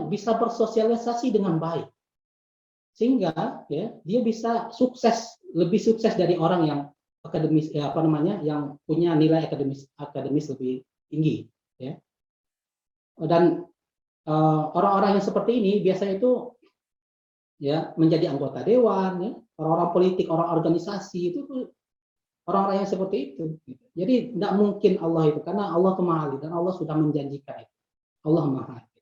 bisa bersosialisasi dengan baik, sehingga ya dia bisa lebih sukses dari orang yang akademis yang punya nilai akademis lebih tinggi, ya. Dan orang-orang yang seperti ini biasanya itu ya menjadi anggota dewan, ya, orang-orang politik, orang organisasi itu tuh orang-orang yang seperti itu, gitu. Jadi tidak mungkin Allah itu, karena Allah itu Maha Adil dan Allah sudah menjanjikan itu. Allah Maha Adil.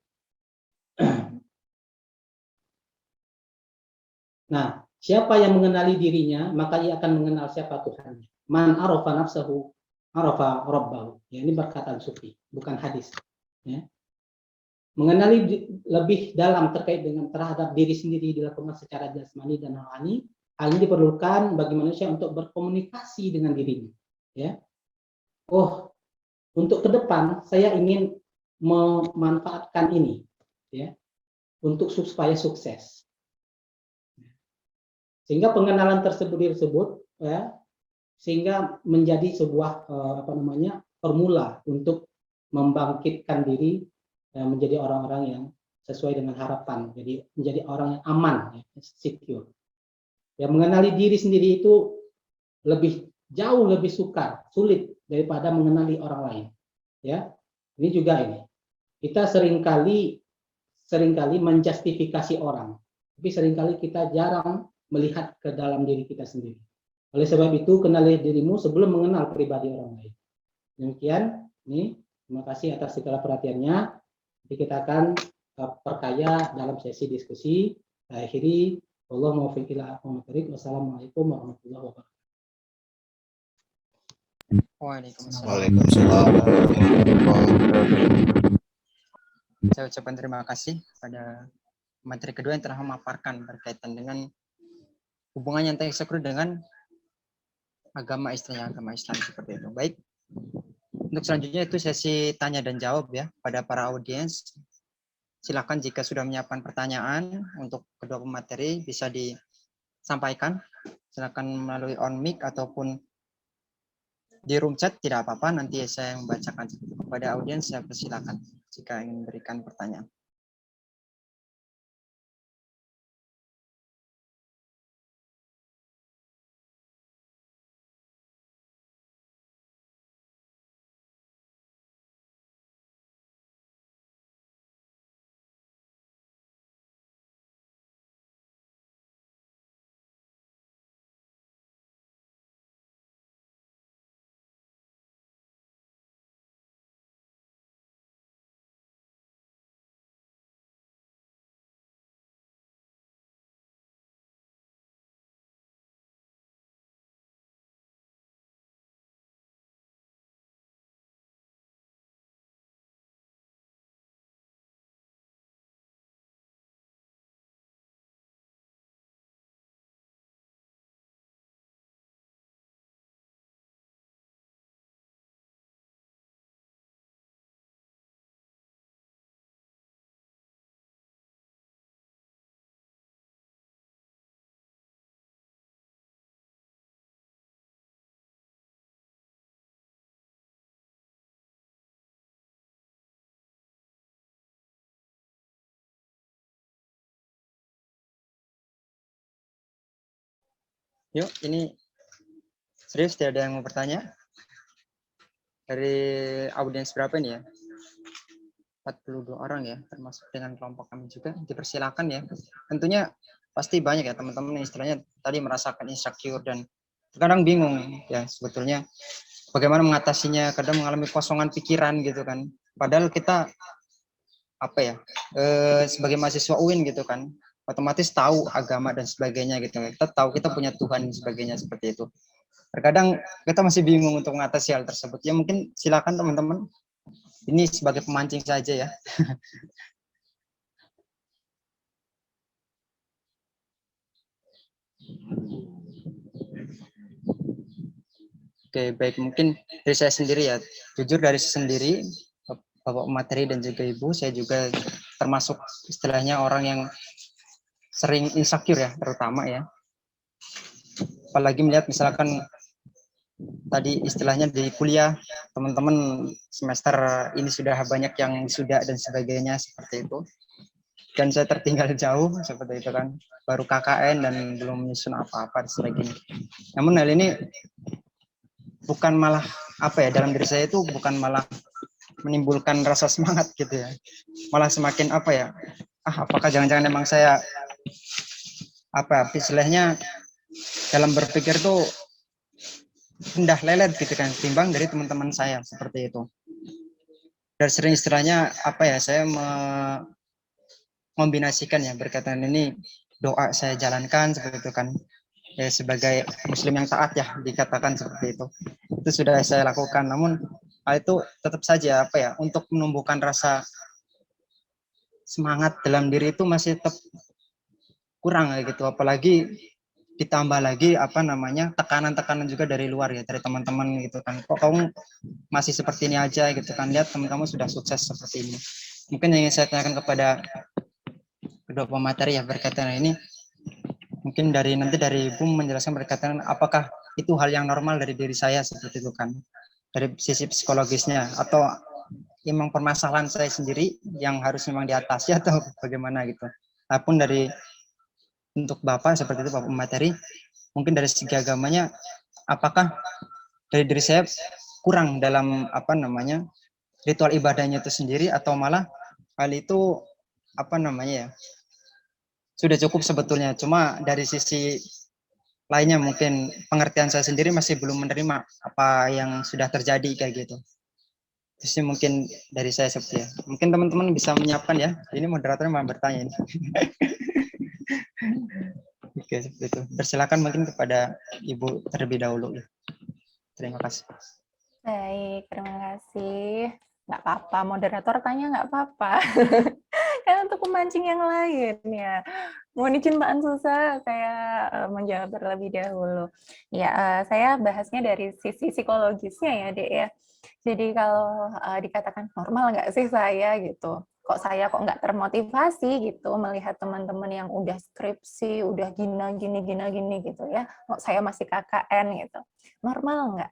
Nah, siapa yang mengenali dirinya, maka ia akan mengenal siapa Tuhannya. Man arafa nafsahu arafa rabbahu. Ya, ini perkataan sufi, bukan hadis. Ya. Mengenali lebih dalam terkait dengan terhadap diri sendiri dilakukan secara jasmani dan rohani. Hal ini diperlukan bagi manusia untuk berkomunikasi dengan dirinya. Ya. Oh, untuk ke depan saya ingin memanfaatkan ini, ya, untuk supaya sukses. Sehingga pengenalan tersebut ya, sehingga menjadi sebuah formula untuk membangkitkan diri menjadi orang-orang yang sesuai dengan harapan, jadi menjadi orang yang aman, ya, secure. Ya, mengenali diri sendiri itu jauh lebih sulit daripada mengenali orang lain. Ya, ini juga ini. Kita seringkali menjustifikasi orang, tapi seringkali kita jarang melihat ke dalam diri kita sendiri. Oleh sebab itu, kenali dirimu sebelum mengenal pribadi orang lain. Demikian, ini terima kasih atas segala perhatiannya. Nanti kita akan perkaya dalam sesi diskusi. Saya akhiri, wassalamualaikum warahmatullahi wabarakatuh. Waalaikumsalam. Saya ucapkan terima kasih pada materi kedua yang telah memaparkan berkaitan dengan hubungan yang tereksekutif dengan agama Islam seperti itu. Baik, untuk selanjutnya itu sesi tanya dan jawab ya pada para audiens. Silakan jika sudah menyiapkan pertanyaan untuk kedua pemateri bisa disampaikan. Silakan melalui on mic ataupun di room chat, tidak apa-apa. Nanti saya membacakan kepada audiens. Saya persilakan jika ingin memberikan pertanyaan. Yuk, ini serius tidak ada yang mau bertanya? Dari audiens berapa ini ya? 42 orang ya, termasuk dengan kelompok kami juga. Dipersilakan ya. Tentunya pasti banyak ya teman-teman yang istilahnya tadi merasakan insecure dan kadang bingung ya sebetulnya bagaimana mengatasinya, kadang mengalami kosongan pikiran gitu kan. Padahal kita sebagai mahasiswa UIN gitu kan, otomatis tahu agama dan sebagainya gitu. Kita tahu kita punya Tuhan dan sebagainya seperti itu. Terkadang kita masih bingung untuk mengatasi hal tersebut. Ya mungkin silakan teman-teman. Ini sebagai pemancing saja ya. Oke, baik, mungkin dari saya sendiri ya, jujur dari saya sendiri, Bapak materi dan juga Ibu, saya juga termasuk istilahnya orang yang sering insecure ya, terutama ya. Apalagi melihat misalkan tadi istilahnya di kuliah, teman-teman semester ini sudah banyak yang sudah dan sebagainya seperti itu. Dan saya tertinggal jauh seperti itu kan, baru KKN dan belum menyusun apa-apa dan sebagainya. Namun hal ini bukan malah apa ya, dalam diri saya itu bukan malah menimbulkan rasa semangat gitu ya, malah semakin apa ya, apakah jangan-jangan emang saya apa istilahnya dalam berpikir tuh rendah lelet gitu kan, timbang dari teman-teman saya seperti itu. Dan sering istilahnya apa ya, saya mengombinasikan ya, berkaitan ini doa saya jalankan seperti itu kan, ya sebagai muslim yang taat ya dikatakan seperti itu sudah saya lakukan. Namun hal itu tetap saja apa ya, untuk menumbuhkan rasa semangat dalam diri itu masih tetap kurang kayak gitu, apalagi ditambah lagi apa namanya tekanan-tekanan juga dari luar ya, dari teman-teman gitu kan, kok kamu masih seperti ini aja gitu kan, lihat teman kamu sudah sukses seperti ini. Mungkin yang ingin saya tanyakan kepada kedua pemateri ya berkaitan ini, mungkin nanti dari Ibu menjelaskan berkaitan apakah itu hal yang normal dari diri saya seperti itu kan, dari sisi psikologisnya, atau memang permasalahan saya sendiri yang harus memang diatasi atau bagaimana gitu. Apapun dari untuk Bapak seperti itu, Bapak materi, mungkin dari segi agamanya apakah dari diri saya kurang dalam apa namanya ritual ibadahnya itu sendiri, atau malah hal itu apa namanya ya sudah cukup sebetulnya, cuma dari sisi lainnya mungkin pengertian saya sendiri masih belum menerima apa yang sudah terjadi kayak gitu. Jadi mungkin dari saya seperti ya. Mungkin teman-teman bisa menyiapkan ya. Ini moderatornya malah bertanya ini. Oke, seperti itu. Persilakan mungkin kepada Ibu terlebih dahulu. Terima kasih. Baik, terima kasih. Nggak apa-apa, moderator tanya nggak apa-apa. Kan untuk memancing yang lain ya. Mohon izin Mbak Ansusa, saya menjawab terlebih dahulu. Ya, saya bahasnya dari sisi psikologisnya ya, Dek ya. Jadi kalau dikatakan normal nggak sih saya gitu, kok saya kok nggak termotivasi gitu melihat teman-teman yang udah skripsi, udah gini gitu ya, kok saya masih KKN gitu. Normal nggak?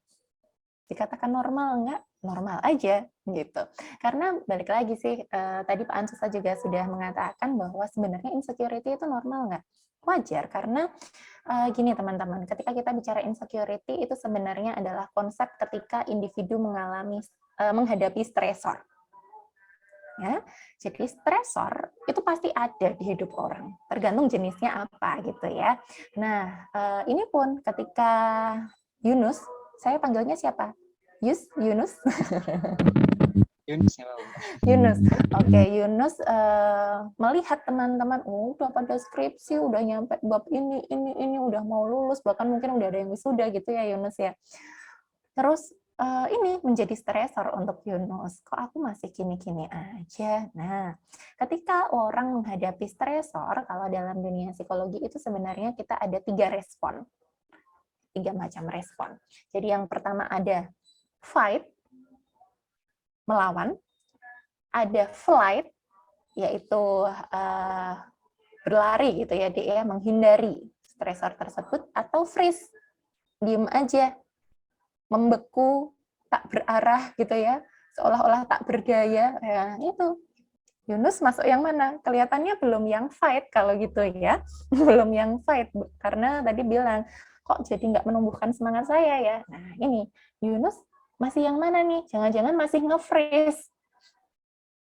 Dikatakan normal nggak? Normal aja gitu. Karena balik lagi sih, tadi Pak Ansusa juga sudah mengatakan bahwa sebenarnya insecurity itu normal nggak? Wajar, karena gini teman-teman, ketika kita bicara insecurity itu sebenarnya adalah konsep ketika individu menghadapi stresor. Ya, jadi stresor itu pasti ada di hidup orang, tergantung jenisnya apa gitu ya. Nah, ini pun ketika Yunus, saya panggilnya siapa? Yunus? Yunus. Oke, Yunus melihat teman-teman udah pada skripsi, udah nyampe bab ini udah mau lulus, bahkan mungkin udah ada yang wisuda gitu ya Yunus ya. Terus ini menjadi stresor untuk Yunus. Kok aku masih gini-gini aja? Nah, ketika orang menghadapi stresor, kalau dalam dunia psikologi itu sebenarnya kita ada 3 respon. 3 macam respon. Jadi yang pertama ada fight, melawan, ada flight, yaitu berlari gitu ya, dia menghindari stresor tersebut, atau freeze, diem aja, membeku, tak berarah gitu ya, seolah-olah tak berdaya. Ya, itu Yunus masuk yang mana? Kelihatannya belum yang fight kalau gitu ya, belum yang fight, karena tadi bilang kok jadi nggak menumbuhkan semangat saya ya. Nah ini Yunus masih yang mana nih? Jangan-jangan masih nge-freeze.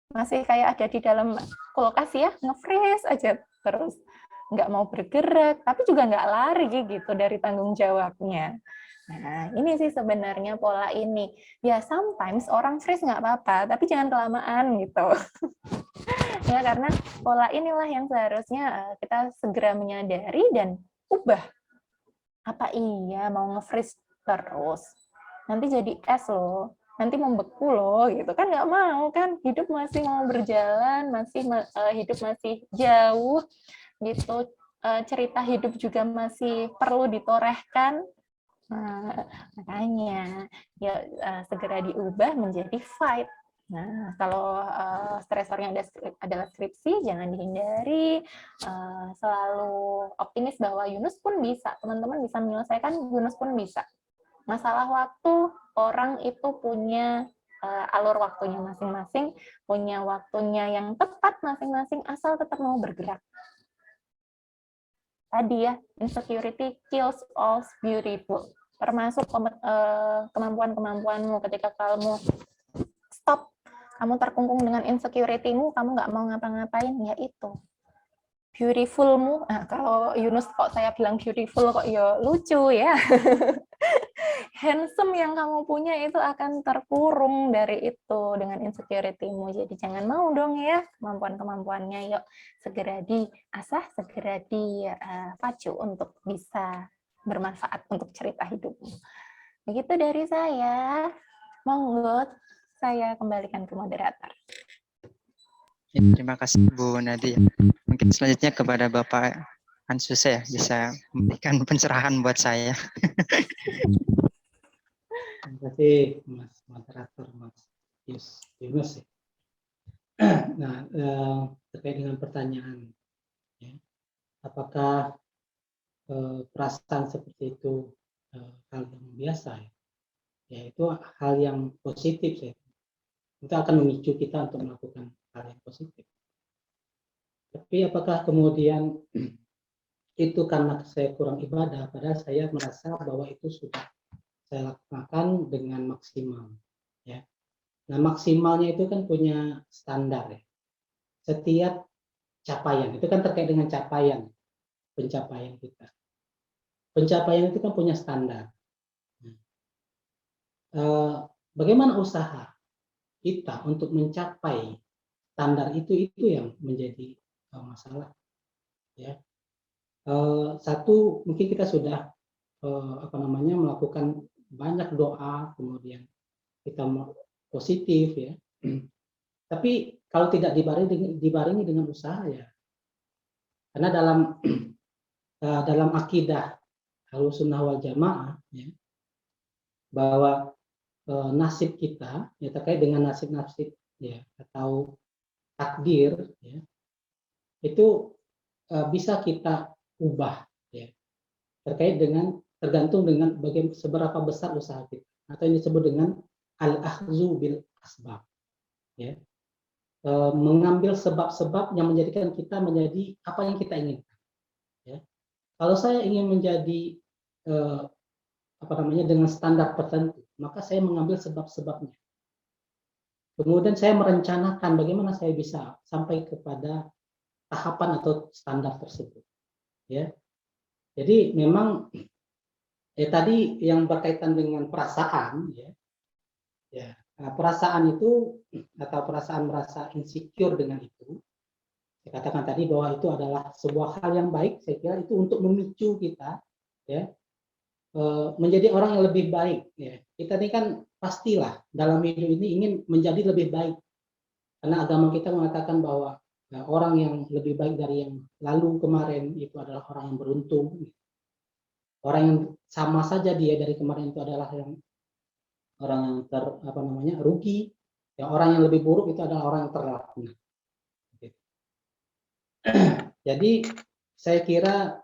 Masih kayak ada di dalam kulkas ya, nge-freeze aja terus. Nggak mau bergerak, tapi juga nggak lari gitu dari tanggung jawabnya. Nah, ini sih sebenarnya pola ini. Ya, sometimes orang freeze nggak apa-apa, tapi jangan kelamaan gitu. Ya, karena pola inilah yang seharusnya kita segera menyadari dan ubah. Apa iya mau nge-freeze terus? Nanti jadi es loh, nanti membeku loh, gitu kan nggak mau kan, hidup masih mau berjalan, hidup masih jauh, gitu, cerita hidup juga masih perlu ditorehkan, Nah, makanya ya segera diubah menjadi fight. Nah, kalau stresornya adalah skripsi, jangan dihindari. Selalu optimis bahwa Yunus pun bisa, teman-teman bisa menyelesaikan, Yunus pun bisa. Masalah waktu, orang itu punya alur waktunya masing-masing, punya waktunya yang tepat masing-masing, asal tetap mau bergerak. Tadi ya, insecurity kills all beautiful. Termasuk kemampuan-kemampuanmu ketika kamu stop, kamu terkungkung dengan insecurity-mu, kamu nggak mau ngapa-ngapain, ya itu. Beautiful-mu, nah, kalau Yunus kok saya bilang beautiful kok ya lucu ya. Handsome yang kamu punya itu akan terkurung dari itu dengan insecurity-mu. Jadi jangan mau dong ya kemampuan-kemampuannya, yuk segera diasah, segera dipacu untuk bisa bermanfaat untuk cerita hidupmu. Begitu dari saya. Monggo saya kembalikan ke moderator. Terima kasih Bu Nadia. Mungkin selanjutnya kepada Bapak Ansus ya, bisa memberikan pencerahan buat saya. Terima kasih Mas moderator, Mas Yunus. Nah, terkait dengan pertanyaan, ya, apakah perasaan seperti itu hal yang biasa? Ya, itu hal yang positif, ya. Itu akan memicu kita untuk melakukan hal yang positif. Tapi apakah kemudian itu karena saya kurang ibadah, padahal saya merasa bahwa itu sudah saya lakukan dengan maksimal, ya. Nah, maksimalnya itu kan punya standar, ya. Setiap capaian itu kan terkait dengan pencapaian kita. Pencapaian itu kan punya standar. Bagaimana usaha kita untuk mencapai standar itu yang menjadi masalah, ya. Satu, mungkin kita sudah melakukan banyak doa, kemudian kita positif, ya. Tapi kalau tidak dibarengi dengan usaha, ya, karena dalam akidah Ahlussunnah wal Jamaah, ya, bahwa nasib kita, ya, terkait dengan nasib-nasib, ya, atau takdir, ya, itu bisa kita ubah, ya, tergantung dengan seberapa besar usaha kita, atau yang disebut dengan al-akhzu bil asbab, ya, mengambil sebab-sebab yang menjadikan kita menjadi apa yang kita inginkan, ya. Kalau saya ingin menjadi dengan standar tertentu, maka saya mengambil sebab-sebabnya. Kemudian saya merencanakan bagaimana saya bisa sampai kepada tahapan atau standar tersebut, ya. Jadi memang tadi yang berkaitan dengan perasaan, ya, perasaan itu atau perasaan merasa insecure dengan itu, saya katakan tadi bahwa itu adalah sebuah hal yang baik. Saya kira itu untuk memicu kita, ya, menjadi orang yang lebih baik, ya. Kita ini kan pastilah dalam hidup ini ingin menjadi lebih baik, karena agama kita mengatakan bahwa orang yang lebih baik dari yang lalu kemarin itu adalah orang yang beruntung. Orang yang sama saja dia dari kemarin itu adalah orang yang rugi. Ya, orang yang lebih buruk itu adalah orang yang terlaknat. Jadi saya kira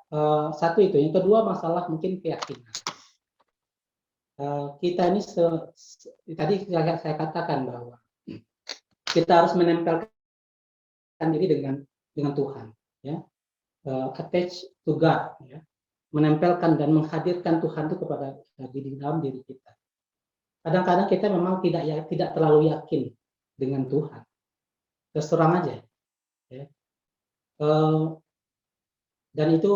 satu itu. Yang kedua, masalah mungkin keyakinan. Kita ini tadi saya katakan bahwa kita harus menempelkan diri dengan Tuhan, ya, attach to God, ya, menempelkan dan menghadirkan Tuhan itu kepada di dalam diri kita. Kadang-kadang kita memang tidak terlalu yakin dengan Tuhan, terus terang aja, ya. Dan itu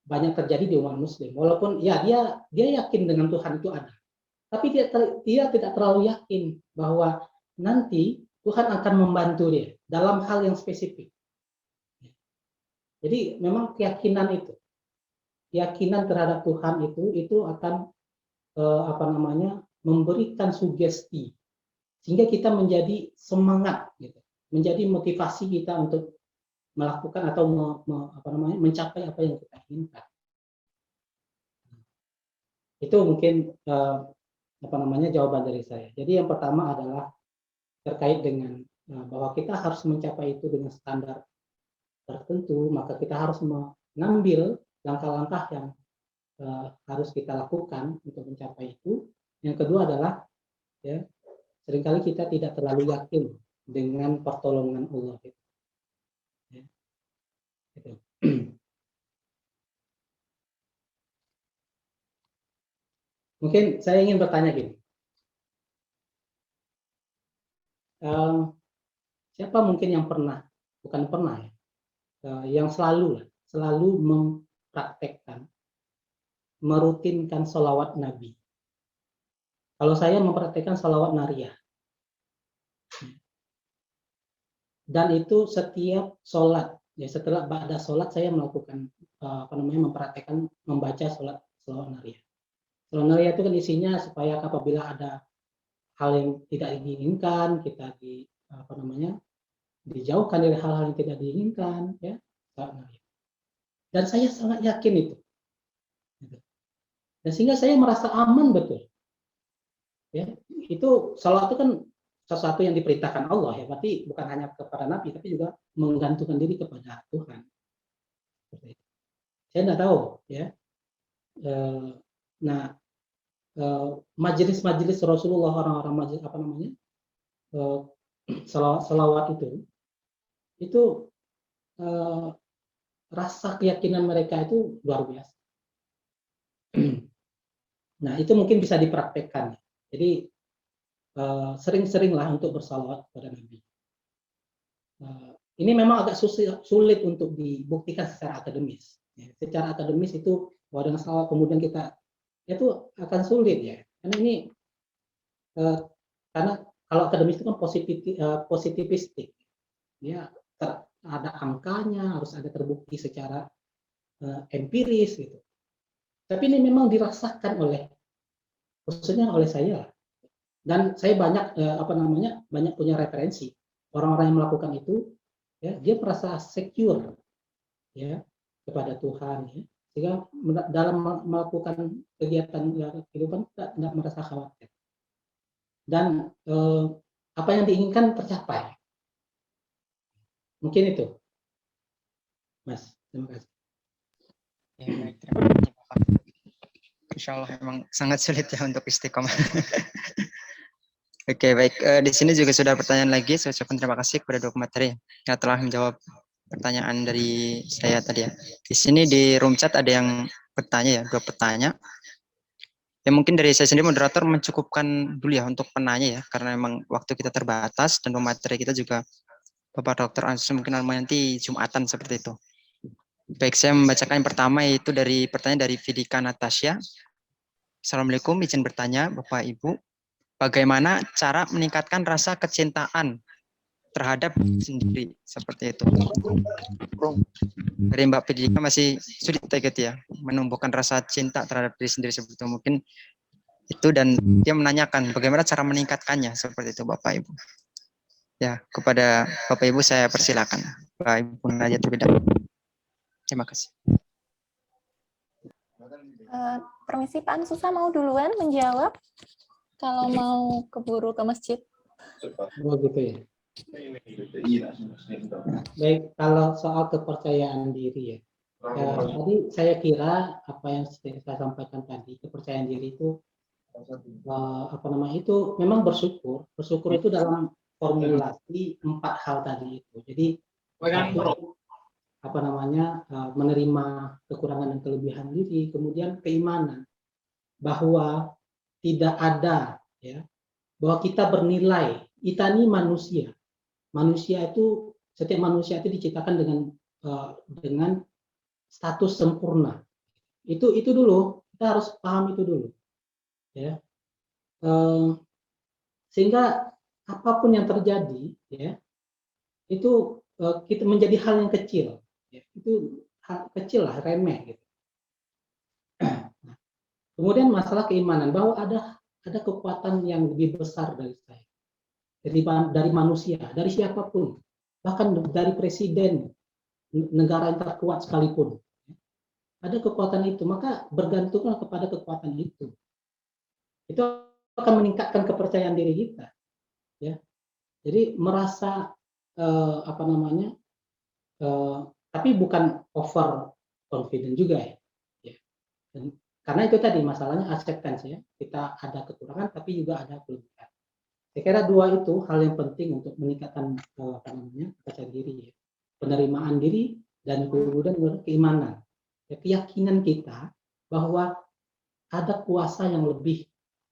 banyak terjadi di umat Muslim. Walaupun ya dia yakin dengan Tuhan itu ada, tapi dia tidak terlalu yakin bahwa nanti Tuhan akan membantu dia dalam hal yang spesifik. Jadi memang keyakinan terhadap Tuhan itu akan memberikan sugesti sehingga kita menjadi semangat, gitu, menjadi motivasi kita untuk melakukan atau mencapai apa yang kita inginkan. Itu mungkin jawaban dari saya. Jadi yang pertama adalah terkait dengan bahwa kita harus mencapai itu dengan standar tertentu, maka kita harus mengambil langkah-langkah yang harus kita lakukan untuk mencapai itu. Yang kedua adalah ya, seringkali kita tidak terlalu yakin dengan pertolongan Allah. Ya. Gitu. Mungkin saya ingin bertanya gini, siapa mungkin yang yang selalu mempraktekkan, merutinkan sholawat Nabi? Kalau saya mempraktekkan sholawat nariyah, dan itu setiap sholat, ya setelah ba'da sholat saya melakukan mempraktekkan membaca sholawat nariyah. Sholawat nariyah itu kan isinya supaya apabila ada hal yang tidak diinginkan, kita dijauhkan dari hal-hal yang tidak diinginkan, ya. Dan saya sangat yakin itu. Dan sehingga saya merasa aman betul. Ya, itu salat itu kan sesuatu yang diperintahkan Allah, ya, berarti bukan hanya kepada Nabi, tapi juga menggantungkan diri kepada Tuhan. Saya tidak tahu, ya. Majelis-majelis Rasulullah, orang-orang majelis salawat itu rasa keyakinan mereka itu luar biasa. Nah, itu mungkin bisa dipraktekkan. Jadi sering-seringlah untuk bersalawat kepada Nabi. Ini memang agak sulit untuk dibuktikan secara akademis. Ya, secara akademis itu bahwa dengan salawat kemudian kita itu akan sulit, ya. Karena ini karena kalau akademis itu kan positivistik. Ya, ada angkanya, harus ada terbukti secara empiris gitu. Tapi ini memang dirasakan khususnya oleh saya. Dan saya banyak punya referensi orang-orang yang melakukan itu, ya, dia merasa secure, ya, kepada Tuhan, ya, sehingga dalam melakukan kegiatan kehidupan tidak merasa khawatir. Dan apa yang diinginkan tercapai. Mungkin itu, Mas. Terima kasih. Ya, baik, terima kasih Bapak. Insya Allah memang sangat sulit ya untuk istiqomah. Oke, baik. Di sini juga sudah pertanyaan lagi. Saya ucapkan terima kasih kepada dua pemateri yang telah menjawab pertanyaan dari saya tadi ya. Di sini di room chat ada yang bertanya ya, 2 pertanyaan. Ya mungkin dari saya sendiri moderator mencukupkan dulu ya untuk penanya ya, karena memang waktu kita terbatas dan pemateri kita juga Bapak Dr. Ansus mungkin nanti Jumatan seperti itu. Baik, saya membacakan yang pertama yaitu dari pertanyaan dari Vidika Natasha. Assalamualaikum, izin bertanya Bapak Ibu, bagaimana cara meningkatkan rasa kecintaan terhadap sendiri seperti itu? Dari Mbak Vidika masih sulit gitu ya, menumbuhkan rasa cinta terhadap diri sendiri seperti itu. Mungkin itu, dan dia menanyakan bagaimana cara meningkatkannya seperti itu Bapak Ibu. Ya, kepada Bapak Ibu saya persilakan. Bapak Ibu Nadia terlebih dahulu. Terima kasih. Permisi Pak Ansusa, mau duluan menjawab kalau mau keburu ke masjid. Oh gitu ya. Baik, kalau soal kepercayaan diri ya. Tadi saya kira apa yang saya sampaikan tadi, kepercayaan diri itu itu memang bersyukur. Bersyukur itu dalam formulasi 4 hal tadi itu. Jadi menerima kekurangan dan kelebihan diri, kemudian keimanan bahwa tidak ada, ya, bahwa kita bernilai, kita ini manusia itu, setiap manusia itu diciptakan dengan status sempurna. Itu dulu, kita harus paham itu dulu, ya. Sehingga apapun yang terjadi, ya, itu kita menjadi hal yang kecil, ya, itu hal kecil lah, remeh gitu. Kemudian masalah keimanan bahwa ada kekuatan yang lebih besar dari saya, dari manusia, dari siapapun, bahkan dari presiden, negara yang terkuat sekalipun, ada kekuatan itu, maka bergantunglah kepada kekuatan itu. Itu akan meningkatkan kepercayaan diri kita, ya. Jadi merasa apa namanya, tapi bukan over confident juga ya. Dan karena itu tadi masalahnya acceptance ya, kita ada kekurangan tapi juga ada kelebihan. Saya kira dua itu hal yang penting untuk meningkatkan apa namanya, kepercayaan diri ya. Penerimaan diri dan kemudian keimanan. Ya, keyakinan kita bahwa ada kuasa yang lebih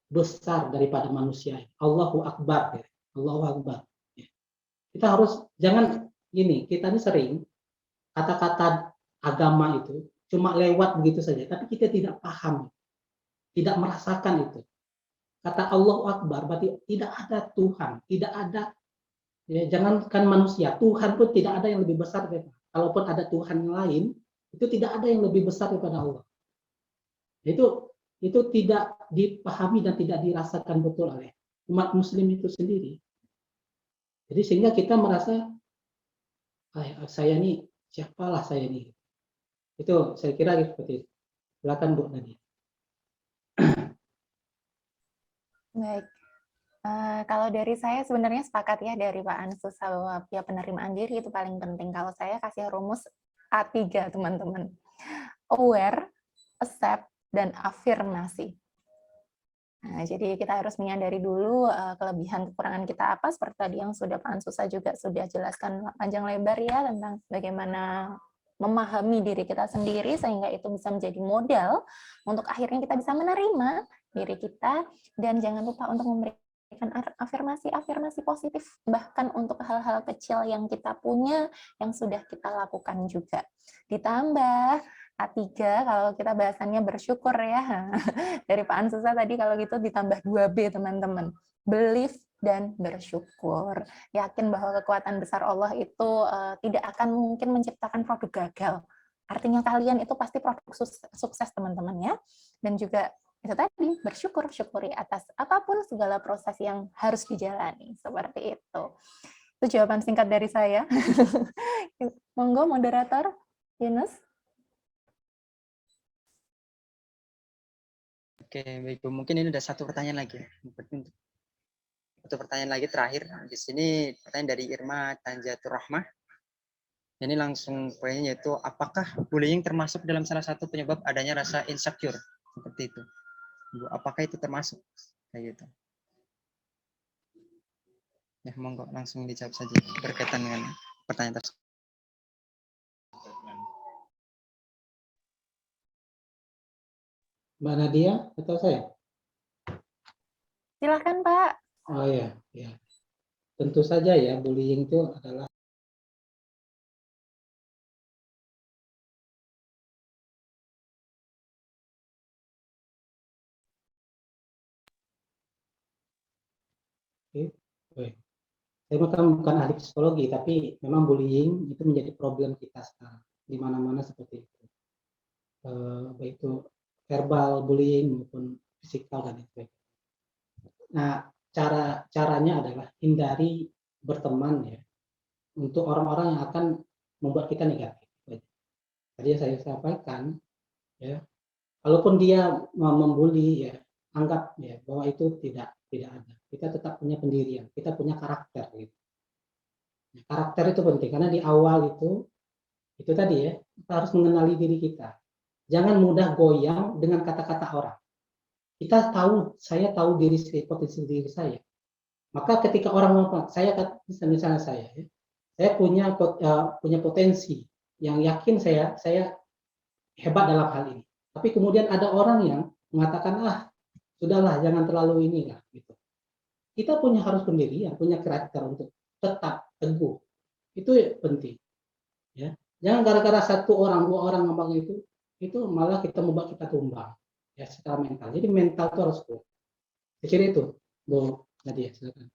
besar daripada manusia. Allahu Akbar ya. Allahu Akbar. Ya. Kita harus jangan gini, kita ini sering kata-kata agama itu cuma lewat begitu saja, tapi kita tidak paham, tidak merasakan itu. Kata Allahu Akbar berarti tidak ada Tuhan, tidak ada, ya, jangankan manusia, Tuhan pun tidak ada yang lebih besar daripada. Kalaupun ada Tuhan lain, itu tidak ada yang lebih besar daripada Allah. Itu tidak dipahami dan tidak dirasakan betul oleh umat Muslim itu sendiri. Jadi sehingga kita merasa, saya ini siapalah saya ini. Itu saya kira seperti itu. Silakan Bu Nadia. Baik. Kalau dari saya sebenarnya sepakat ya dari Pak Ansus bahwa ya penerimaan diri itu paling penting. Kalau saya kasih rumus A3 teman-teman. Aware, accept, dan afirmasi. Nah, jadi kita harus menyadari dulu kelebihan kekurangan kita apa, seperti tadi yang sudah Pak Ansusa juga sudah jelaskan panjang lebar ya tentang bagaimana memahami diri kita sendiri sehingga itu bisa menjadi modal untuk akhirnya kita bisa menerima diri kita, dan jangan lupa untuk memberikan afirmasi positif bahkan untuk hal-hal kecil yang kita punya yang sudah kita lakukan juga. Ditambah A3 kalau kita bahasannya bersyukur ya dari Pak Ansusa tadi, kalau gitu ditambah 2B teman-teman, believe dan bersyukur. Yakin bahwa kekuatan besar Allah itu tidak akan mungkin menciptakan produk gagal. Artinya kalian itu pasti produk sukses teman-teman ya. Dan juga itu tadi, bersyukur, syukuri atas apapun segala proses yang harus dijalani. Seperti itu. Itu jawaban singkat dari saya. Monggo moderator, Yunus. Oke, baik Bu. Mungkin ini ada satu pertanyaan lagi. Satu pertanyaan lagi terakhir. Di sini pertanyaan dari Irma Tanjatur Rahmah. Ini langsung poinnya yaitu, apakah bullying termasuk dalam salah satu penyebab adanya rasa insecure? Seperti itu. Bu, apakah itu termasuk? Kayak gitu. Ya, monggo langsung dijawab saja berkaitan dengan pertanyaan tersebut. Mbak Nadia atau saya? Silakan Pak. Oh ya, ya. Tentu saja ya, bullying itu adalah saya bukan ahli psikologi, tapi memang bullying itu menjadi problem kita sekarang di mana-mana seperti itu. Baik itu verbal bullying maupun fisikal dan itu. Nah, caranya adalah hindari berteman ya untuk orang-orang yang akan membuat kita negatif. Tadi saya sampaikan ya, kalaupun dia membuli ya, anggap ya bahwa itu tidak ada. Kita tetap punya pendirian, kita punya karakter gitu. Nah, karakter itu penting karena di awal itu tadi ya, kita harus mengenali diri kita. Jangan mudah goyang dengan kata-kata orang. Saya tahu potensi diri saya. Maka ketika orang ngomong, misalnya saya punya potensi yang yakin saya hebat dalam hal ini. Tapi kemudian ada orang yang mengatakan, sudahlah jangan terlalu ini lah gitu. Kita harus pendirian, punya karakter untuk tetap teguh. Itu penting. Ya. Jangan gara-gara satu orang, dua orang ngomong itu malah kita membuat kita tumbang. Ya, secara mental. Jadi mental itu harus kuat. Saya kira itu, Bu Nadia, silakan.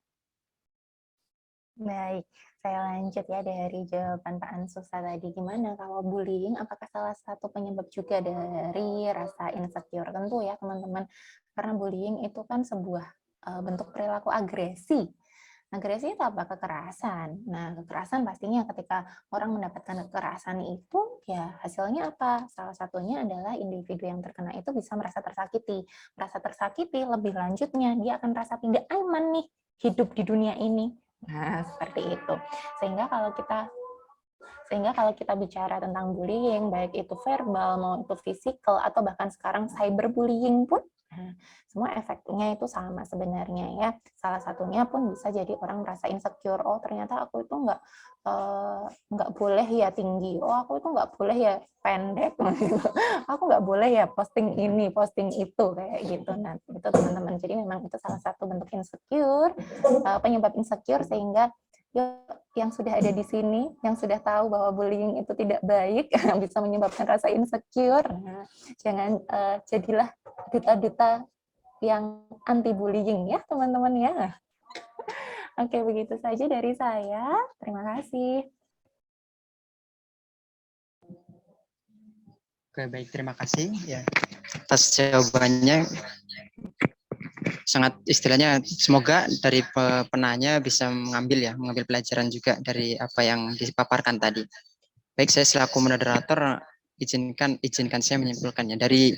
Baik, saya lanjut ya dari jawaban Pak Ansusa tadi. Gimana kalau bullying, apakah salah satu penyebab juga dari rasa insecure? Tentu ya teman-teman, karena bullying itu kan sebuah bentuk perilaku agresi Agresi itu apa? Kekerasan. Nah, kekerasan pastinya ketika orang mendapatkan kekerasan itu, ya hasilnya apa? Salah satunya adalah individu yang terkena itu bisa merasa tersakiti. Merasa tersakiti, lebih lanjutnya dia akan merasa tidak aman nih hidup di dunia ini. Nah, seperti itu. Sehingga kalau kita bicara tentang bullying, baik itu verbal maupun physical atau bahkan sekarang cyberbullying pun, nah, semua efeknya itu sama sebenarnya ya. Salah satunya pun bisa jadi orang merasa insecure. Oh, ternyata aku itu nggak boleh ya tinggi. Oh, aku itu nggak boleh ya pendek. Aku nggak boleh ya posting ini, posting itu kayak gitu. Nah, itu teman-teman. Jadi memang itu salah satu bentuk insecure, penyebab insecure, sehingga yang sudah ada di sini, yang sudah tahu bahwa bullying itu tidak baik, bisa menyebabkan rasa insecure. Nah, jangan jadilah duta-duta yang anti bullying ya, teman-teman ya. Oke, begitu saja dari saya. Terima kasih. Oke, baik, terima kasih ya atas jawabannya. Sangat istilahnya, semoga dari penanya bisa mengambil pelajaran juga dari apa yang dipaparkan tadi. Baik, saya selaku moderator izinkan saya menyimpulkannya. Dari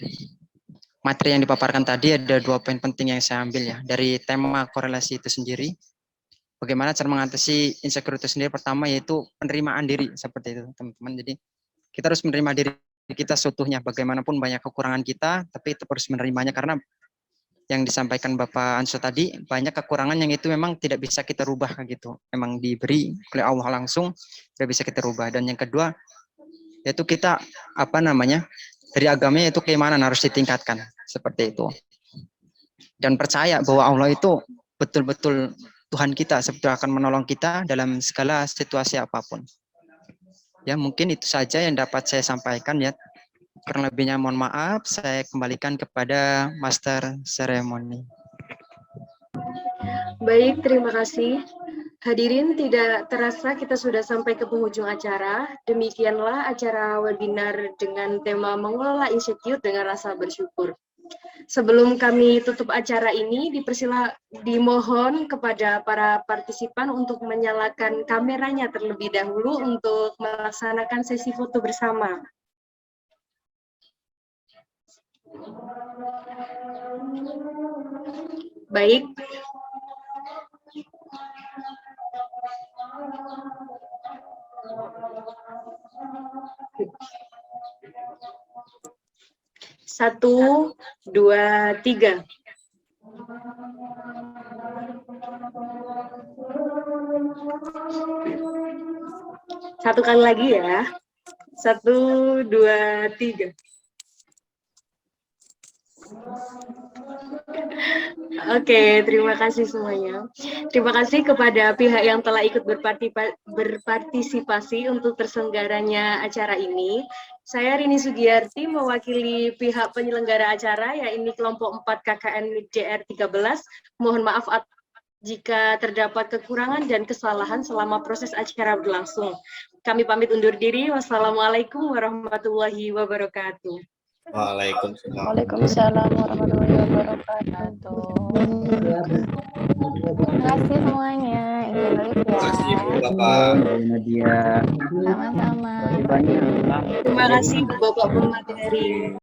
materi yang dipaparkan tadi ada 2 poin penting yang saya ambil ya. Dari tema korelasi itu sendiri, bagaimana cara mengatasi insecure itu sendiri. Pertama yaitu penerimaan diri, seperti itu teman-teman. Jadi kita harus menerima diri kita seutuhnya, bagaimanapun banyak kekurangan kita, tapi itu harus menerimanya, karena yang disampaikan Bapak Anso tadi, banyak kekurangan yang itu memang tidak bisa kita rubah gitu. Memang diberi oleh Allah langsung, tidak bisa kita rubah. Dan yang kedua, yaitu kita dari agamanya itu keimanan harus ditingkatkan, seperti itu. Dan percaya bahwa Allah itu betul-betul Tuhan kita, sebetulnya akan menolong kita dalam segala situasi apapun. Ya, mungkin itu saja yang dapat saya sampaikan ya. Kurang lebihnya mohon maaf, saya kembalikan kepada Master Seremoni. Baik, terima kasih. Hadirin, tidak terasa kita sudah sampai ke penghujung acara. Demikianlah acara webinar dengan tema mengelola insecure dengan rasa bersyukur. Sebelum kami tutup acara ini, dimohon kepada para partisipan untuk menyalakan kameranya terlebih dahulu untuk melaksanakan sesi foto bersama. Baik. Satu, dua, tiga. Satu kali lagi ya. 1, 2, 3. Oke, terima kasih semuanya. Terima kasih kepada pihak yang telah ikut berpartisipasi untuk terselenggaranya acara ini. Saya Rini Sugiyarti mewakili pihak penyelenggara acara, yaitu kelompok 4 KKN JR 13. Mohon maaf jika terdapat kekurangan dan kesalahan selama proses acara berlangsung. Kami pamit undur diri. Wassalamualaikum warahmatullahi wabarakatuh. Waalaikumsalam warahmatullahi wabarakatuh. Terima kasih semuanya. Izin live ya. Nadia. Sama-sama. Terima kasih Bapak pemateri.